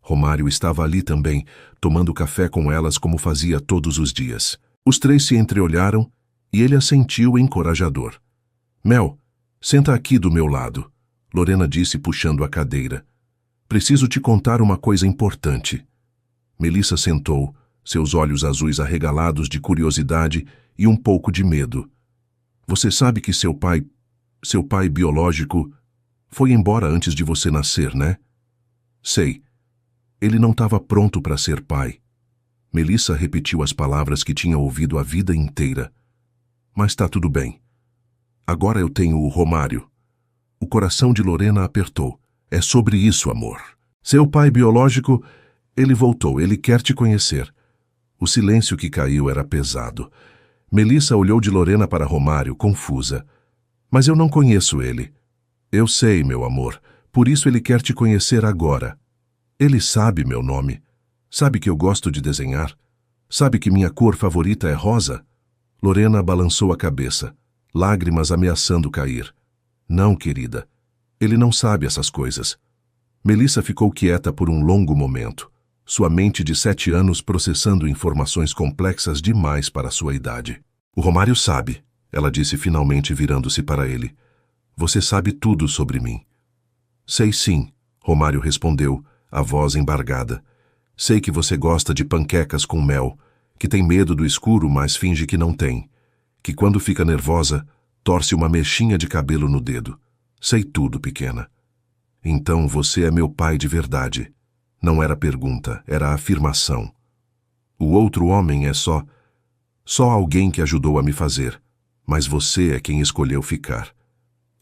Romário estava ali também, tomando café com elas como fazia todos os dias. Os três se entreolharam e ele assentiu encorajador. Mel, senta aqui do meu lado, Lorena disse puxando a cadeira. Preciso te contar uma coisa importante. Melissa sentou, seus olhos azuis arregalados de curiosidade e um pouco de medo. Você sabe que seu pai biológico, foi embora antes de você nascer, né? Sei. Ele não estava pronto para ser pai. Melissa repetiu as palavras que tinha ouvido a vida inteira. Mas tá tudo bem. Agora eu tenho o Romário. O coração de Lorena apertou. É sobre isso, amor. Seu pai biológico, ele voltou, ele quer te conhecer. O silêncio que caiu era pesado. Melissa olhou de Lorena para Romário, confusa. Mas eu não conheço ele. Eu sei, meu amor, por isso ele quer te conhecer agora. Ele sabe meu nome. Sabe que eu gosto de desenhar. Sabe que minha cor favorita é rosa. Lorena balançou a cabeça, lágrimas ameaçando cair. Não, querida. Ele não sabe essas coisas. Melissa ficou quieta por um longo momento, sua mente de 7 anos processando informações complexas demais para sua idade. O Romário sabe, ela disse finalmente virando-se para ele. Você sabe tudo sobre mim. Sei sim, Romário respondeu, a voz embargada. Sei que você gosta de panquecas com mel, que tem medo do escuro, mas finge que não tem, que quando fica nervosa, torce uma mechinha de cabelo no dedo. Sei tudo, pequena. Então você é meu pai de verdade. Não era pergunta, era afirmação. O outro homem é só alguém que ajudou a me fazer, mas você é quem escolheu ficar.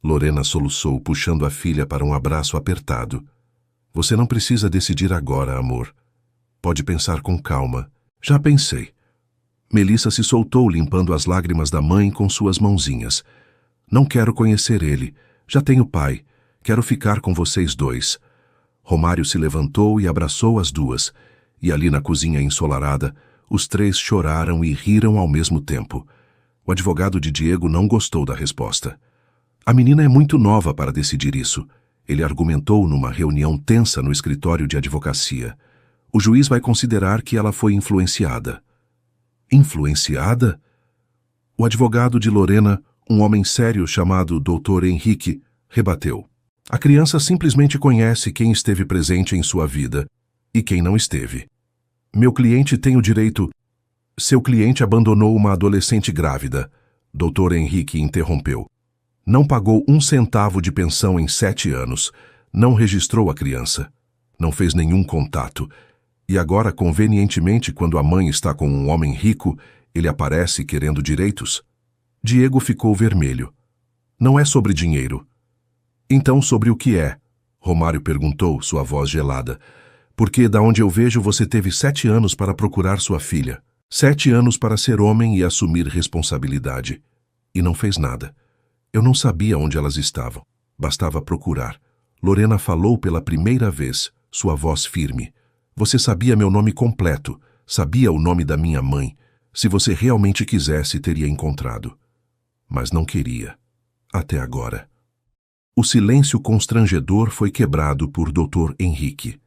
Lorena soluçou, puxando a filha para um abraço apertado. Você não precisa decidir agora, amor. Pode pensar com calma. Já pensei. Melissa se soltou, limpando as lágrimas da mãe com suas mãozinhas. Não quero conhecer ele. Já tenho pai. Quero ficar com vocês dois. Romário se levantou e abraçou as duas. E ali na cozinha ensolarada, os três choraram e riram ao mesmo tempo. O advogado de Diego não gostou da resposta. A menina é muito nova para decidir isso. Ele argumentou numa reunião tensa no escritório de advocacia. O juiz vai considerar que ela foi influenciada. Influenciada? O advogado de Lorena, um homem sério chamado Dr. Henrique, rebateu. A criança simplesmente conhece quem esteve presente em sua vida e quem não esteve. Meu cliente tem o direito... Seu cliente abandonou uma adolescente grávida, Dr. Henrique interrompeu. Não pagou 1 centavo de pensão em 7 anos, não registrou a criança, não fez nenhum contato, e agora, convenientemente, quando a mãe está com um homem rico, ele aparece querendo direitos? Diego ficou vermelho. Não é sobre dinheiro. Então sobre o que é? Romário perguntou, sua voz gelada. Porque, da onde eu vejo, você teve 7 anos para procurar sua filha. 7 anos para ser homem e assumir responsabilidade. E não fez nada. Eu não sabia onde elas estavam. Bastava procurar. Lorena falou pela primeira vez, sua voz firme. Você sabia meu nome completo, sabia o nome da minha mãe. Se você realmente quisesse, teria encontrado. Mas não queria. Até agora. O silêncio constrangedor foi quebrado por Dr. Henrique.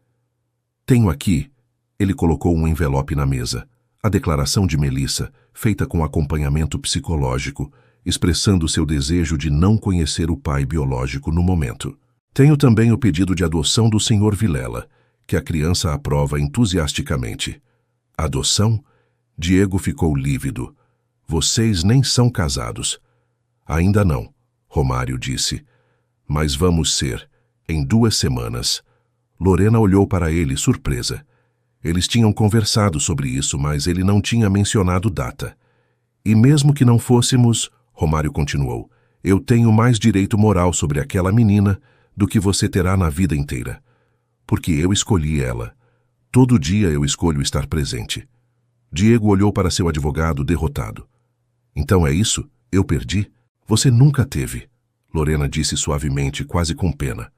Tenho aqui, ele colocou um envelope na mesa, a declaração de Melissa, feita com acompanhamento psicológico, expressando seu desejo de não conhecer o pai biológico no momento. Tenho também o pedido de adoção do Sr. Vilela, que a criança aprova entusiasticamente. Adoção? Diego ficou lívido. Vocês nem são casados. Ainda não, Romário disse. Mas vamos ser, em 2 semanas. Lorena olhou para ele, surpresa. Eles tinham conversado sobre isso, mas ele não tinha mencionado data. E mesmo que não fôssemos, Romário continuou, eu tenho mais direito moral sobre aquela menina do que você terá na vida inteira. Porque eu escolhi ela. Todo dia eu escolho estar presente. Diego olhou para seu advogado derrotado. Então é isso? Eu perdi? Você nunca teve. Lorena disse suavemente, quase com pena.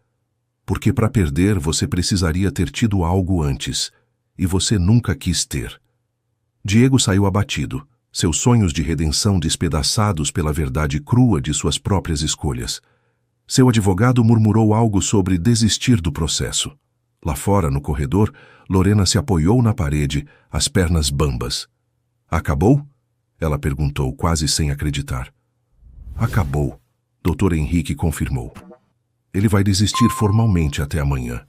Porque para perder você precisaria ter tido algo antes, e você nunca quis ter. Diego saiu abatido, seus sonhos de redenção despedaçados pela verdade crua de suas próprias escolhas. Seu advogado murmurou algo sobre desistir do processo. Lá fora, no corredor, Lorena se apoiou na parede, as pernas bambas. Acabou? Ela perguntou, quase sem acreditar. Acabou, Dr. Henrique confirmou. Ele vai desistir formalmente até amanhã.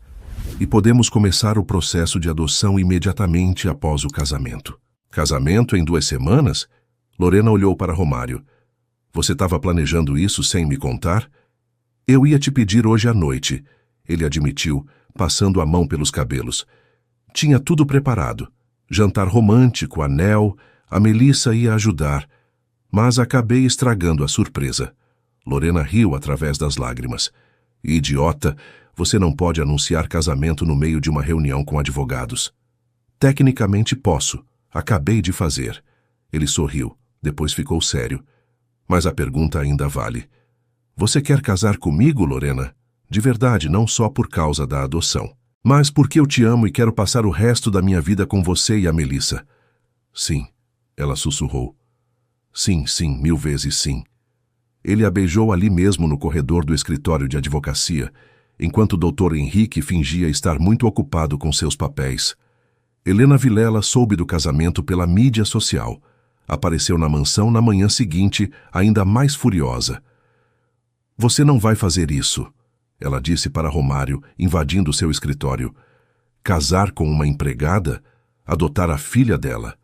E podemos começar o processo de adoção imediatamente após o casamento. Casamento em 2 semanas? Lorena olhou para Romário. Você estava planejando isso sem me contar? Eu ia te pedir hoje à noite, ele admitiu, passando a mão pelos cabelos. Tinha tudo preparado. Jantar romântico, anel, a Melissa ia ajudar. Mas acabei estragando a surpresa. Lorena riu através das lágrimas. Idiota, você não pode anunciar casamento no meio de uma reunião com advogados. Tecnicamente posso. Acabei de fazer. Ele sorriu, depois ficou sério. Mas a pergunta ainda vale. Você quer casar comigo, Lorena? De verdade, não só por causa da adoção. Mas porque eu te amo e quero passar o resto da minha vida com você e a Melissa. Sim, ela sussurrou. Sim, sim, 1000 vezes sim. Ele a beijou ali mesmo no corredor do escritório de advocacia, enquanto o Dr. Henrique fingia estar muito ocupado com seus papéis. Helena Vilela soube do casamento pela mídia social. Apareceu na mansão na manhã seguinte, ainda mais furiosa. Você não vai fazer isso, ela disse para Romário, invadindo seu escritório. Casar com uma empregada? Adotar a filha dela?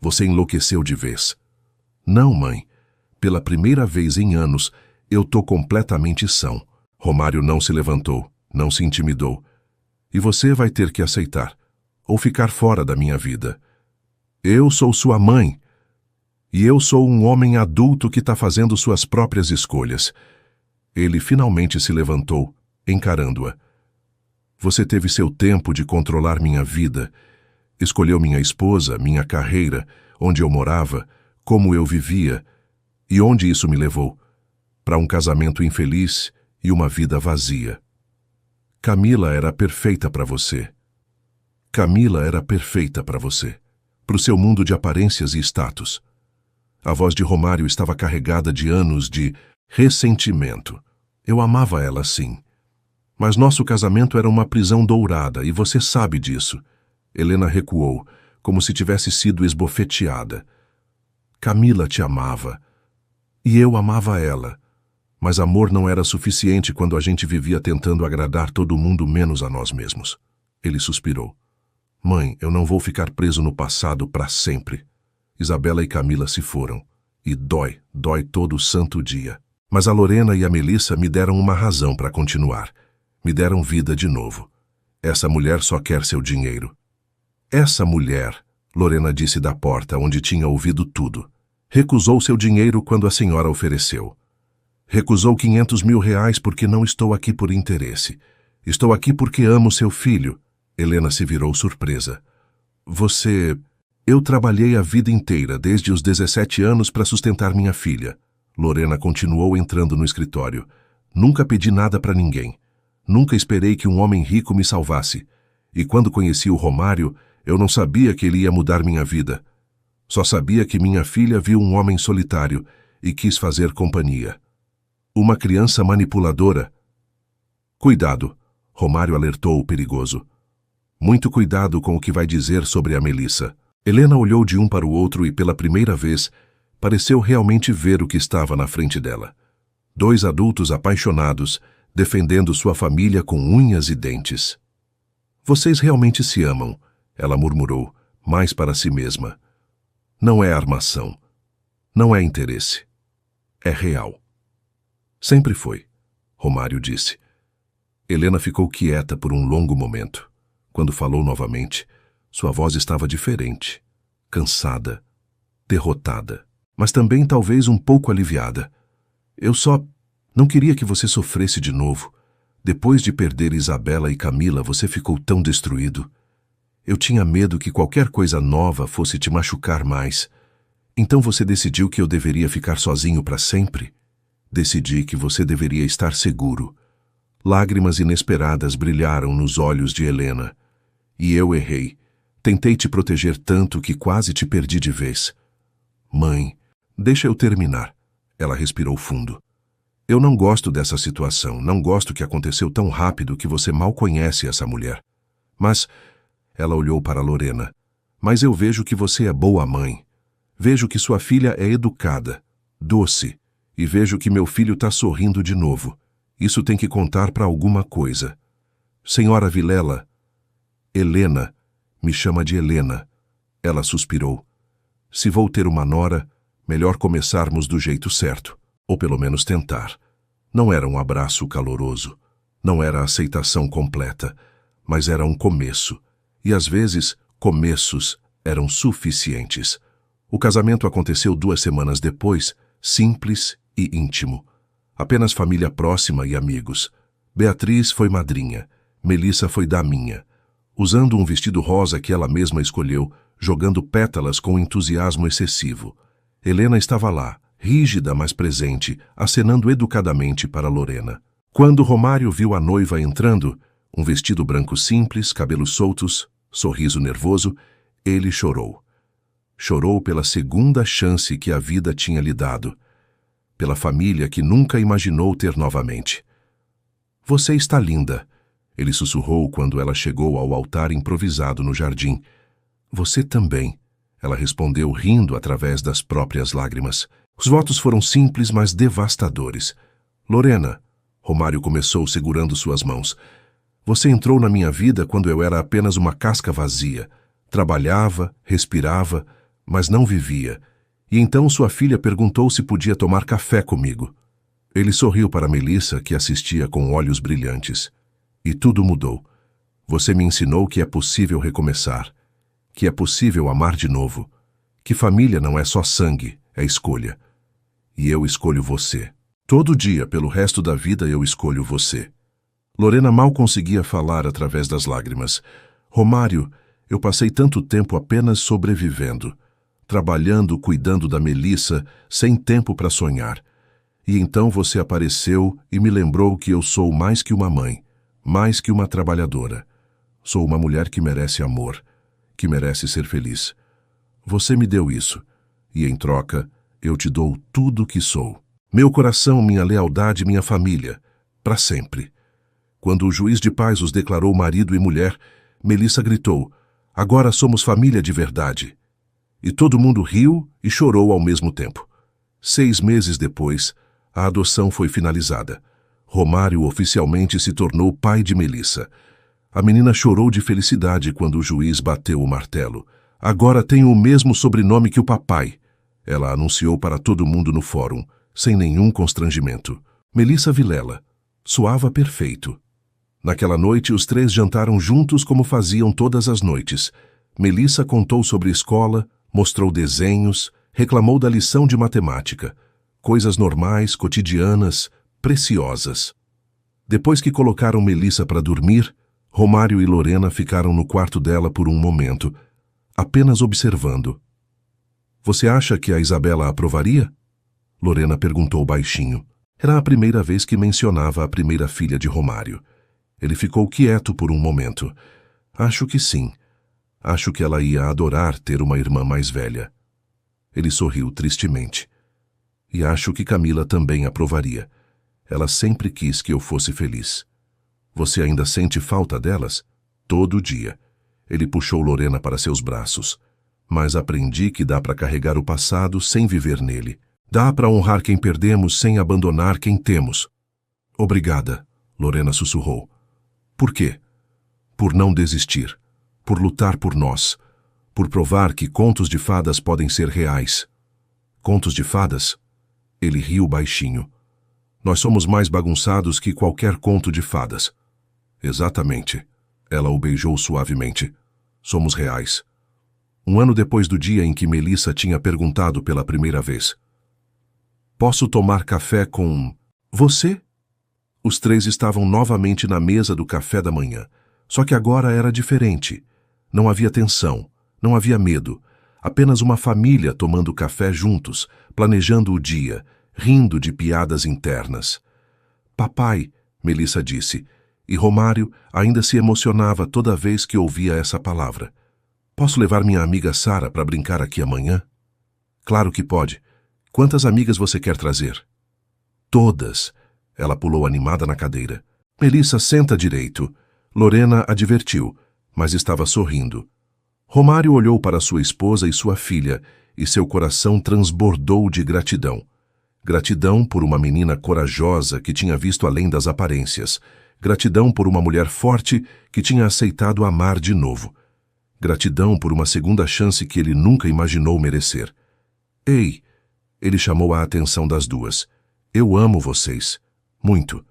Você enlouqueceu de vez. Não, mãe. Pela primeira vez em anos, eu tô completamente são. Romário não se levantou, não se intimidou. E você vai ter que aceitar, ou ficar fora da minha vida. Eu sou sua mãe. E eu sou um homem adulto que está fazendo suas próprias escolhas. Ele finalmente se levantou, encarando-a. Você teve seu tempo de controlar minha vida. Escolheu minha esposa, minha carreira, onde eu morava, como eu vivia. E onde isso me levou? Para um casamento infeliz e uma vida vazia. Camila era perfeita para você. Camila era perfeita para você. Para o seu mundo de aparências e status. A voz de Romário estava carregada de anos de ressentimento. Eu amava ela sim. Mas nosso casamento era uma prisão dourada e você sabe disso. Helena recuou, como se tivesse sido esbofeteada. Camila te amava. E eu amava ela. Mas amor não era suficiente quando a gente vivia tentando agradar todo mundo menos a nós mesmos. Ele suspirou. Mãe, eu não vou ficar preso no passado para sempre. Isabela e Camila se foram. E dói todo santo dia. Mas a Lorena e a Melissa me deram uma razão para continuar. Me deram vida de novo. Essa mulher só quer seu dinheiro. Essa mulher, Lorena disse da porta onde tinha ouvido tudo. Recusou seu dinheiro quando a senhora ofereceu. Recusou 500 mil reais porque não estou aqui por interesse. Estou aqui porque amo seu filho. Helena se virou surpresa. Você... Eu trabalhei a vida inteira, desde os 17 anos, para sustentar minha filha. Lorena continuou entrando no escritório. Nunca pedi nada para ninguém. Nunca esperei que um homem rico me salvasse. E quando conheci o Romário, eu não sabia que ele ia mudar minha vida. Só sabia que minha filha viu um homem solitário e quis fazer companhia. Uma criança manipuladora. Cuidado, Romário alertou o perigoso. Muito cuidado com o que vai dizer sobre a Melissa. Helena olhou de um para o outro e, pela primeira vez, pareceu realmente ver o que estava na frente dela. 2 adultos apaixonados, defendendo sua família com unhas e dentes. Vocês realmente se amam, ela murmurou, mais para si mesma. Não é armação. Não é interesse. É real. Sempre foi, Romário disse. Helena ficou quieta por um longo momento. Quando falou novamente, sua voz estava diferente, cansada, derrotada, mas também talvez um pouco aliviada. Eu só não queria que você sofresse de novo. Depois de perder Isabela e Camila, você ficou tão destruído. Eu tinha medo que qualquer coisa nova fosse te machucar mais. Então você decidiu que eu deveria ficar sozinho para sempre? Decidi que você deveria estar seguro. Lágrimas inesperadas brilharam nos olhos de Helena. E eu errei. Tentei te proteger tanto que quase te perdi de vez. Mãe, deixa eu terminar. Ela respirou fundo. Eu não gosto dessa situação, não gosto que aconteceu tão rápido que você mal conhece essa mulher. Mas, ela olhou para Lorena, mas eu vejo que você é boa mãe. Vejo que sua filha é educada, doce, e vejo que meu filho está sorrindo de novo. Isso tem que contar para alguma coisa. Senhora Vilela, Helena, me chama de Helena. Ela suspirou. Se vou ter uma nora, melhor começarmos do jeito certo. Ou pelo menos tentar. Não era um abraço caloroso, não era a aceitação completa, mas era um começo. E às vezes, começos eram suficientes. O casamento aconteceu 2 semanas depois, simples e íntimo. Apenas família próxima e amigos. Beatriz foi madrinha, Melissa foi daminha. Usando um vestido rosa que ela mesma escolheu, jogando pétalas com entusiasmo excessivo. Helena estava lá, rígida, mas presente, acenando educadamente para Lorena. Quando Romário viu a noiva entrando, um vestido branco simples, cabelos soltos, sorriso nervoso, ele chorou. Chorou pela segunda chance que a vida tinha lhe dado, pela família que nunca imaginou ter novamente. Você está linda, ele sussurrou quando ela chegou ao altar improvisado no jardim. Você também, ela respondeu rindo através das próprias lágrimas. Os votos foram simples, mas devastadores. Lorena, Romário começou segurando suas mãos. Você entrou na minha vida quando eu era apenas uma casca vazia. Trabalhava, respirava, mas não vivia. E então sua filha perguntou se podia tomar café comigo. Ele sorriu para Melissa, que assistia com olhos brilhantes. E tudo mudou. Você me ensinou que é possível recomeçar, que é possível amar de novo, que família não é só sangue, é escolha. E eu escolho você. Todo dia, pelo resto da vida, eu escolho você. Lorena mal conseguia falar através das lágrimas. Romário, eu passei tanto tempo apenas sobrevivendo, trabalhando, cuidando da Melissa, sem tempo para sonhar. E então você apareceu e me lembrou que eu sou mais que uma mãe, mais que uma trabalhadora. Sou uma mulher que merece amor, que merece ser feliz. Você me deu isso, e em troca, eu te dou tudo o que sou. Meu coração, minha lealdade, minha família, para sempre. Quando o juiz de paz os declarou marido e mulher, Melissa gritou, agora somos família de verdade. E todo mundo riu e chorou ao mesmo tempo. 6 meses depois, a adoção foi finalizada. Romário oficialmente se tornou pai de Melissa. A menina chorou de felicidade quando o juiz bateu o martelo. Agora tenho o mesmo sobrenome que o papai. Ela anunciou para todo mundo no fórum, sem nenhum constrangimento. Melissa Vilela. Soava perfeito. Naquela noite, os 3 jantaram juntos como faziam todas as noites. Melissa contou sobre escola, mostrou desenhos, reclamou da lição de matemática. Coisas normais, cotidianas, preciosas. Depois que colocaram Melissa para dormir, Romário e Lorena ficaram no quarto dela por um momento, apenas observando. Você acha que a Isabela aprovaria? Lorena perguntou baixinho. Era a primeira vez que mencionava a primeira filha de Romário. Ele ficou quieto por um momento. Acho que sim. Acho que ela ia adorar ter uma irmã mais velha. Ele sorriu tristemente. E acho que Camila também aprovaria. Ela sempre quis que eu fosse feliz. Você ainda sente falta delas? Todo dia. Ele puxou Lorena para seus braços. Mas aprendi que dá para carregar o passado sem viver nele. Dá para honrar quem perdemos sem abandonar quem temos. Obrigada, Lorena sussurrou. Por quê? Por não desistir. Por lutar por nós. Por provar que contos de fadas podem ser reais. Contos de fadas? Ele riu baixinho. Nós somos mais bagunçados que qualquer conto de fadas. Exatamente. Ela o beijou suavemente. Somos reais. 1 ano depois do dia em que Melissa tinha perguntado pela primeira vez. Posso tomar café com você? Os 3 estavam novamente na mesa do café da manhã. Só que agora era diferente. Não havia tensão, não havia medo. Apenas uma família tomando café juntos, planejando o dia, rindo de piadas internas. Papai, Melissa disse, e Romário ainda se emocionava toda vez que ouvia essa palavra. Posso levar minha amiga Sara para brincar aqui amanhã? Claro que pode. Quantas amigas você quer trazer? Todas. Ela pulou animada na cadeira. Melissa, senta direito. Lorena advertiu, mas estava sorrindo. Romário olhou para sua esposa e sua filha, e seu coração transbordou de gratidão. Gratidão por uma menina corajosa que tinha visto além das aparências. Gratidão por uma mulher forte que tinha aceitado amar de novo. Gratidão por uma segunda chance que ele nunca imaginou merecer. Ei! Ele chamou a atenção das duas. Eu amo vocês. Muito.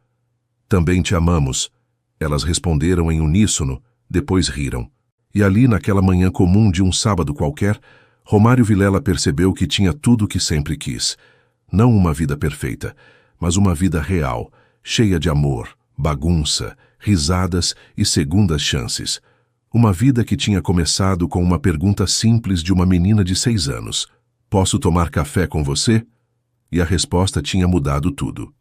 Também te amamos. Elas responderam em uníssono, depois riram. E ali, naquela manhã comum de um sábado qualquer, Romário Vilela percebeu que tinha tudo o que sempre quis. Não uma vida perfeita, mas uma vida real, cheia de amor, bagunça, risadas e segundas chances. Uma vida que tinha começado com uma pergunta simples de uma menina de 6 anos. Posso tomar café com você? E a resposta tinha mudado tudo.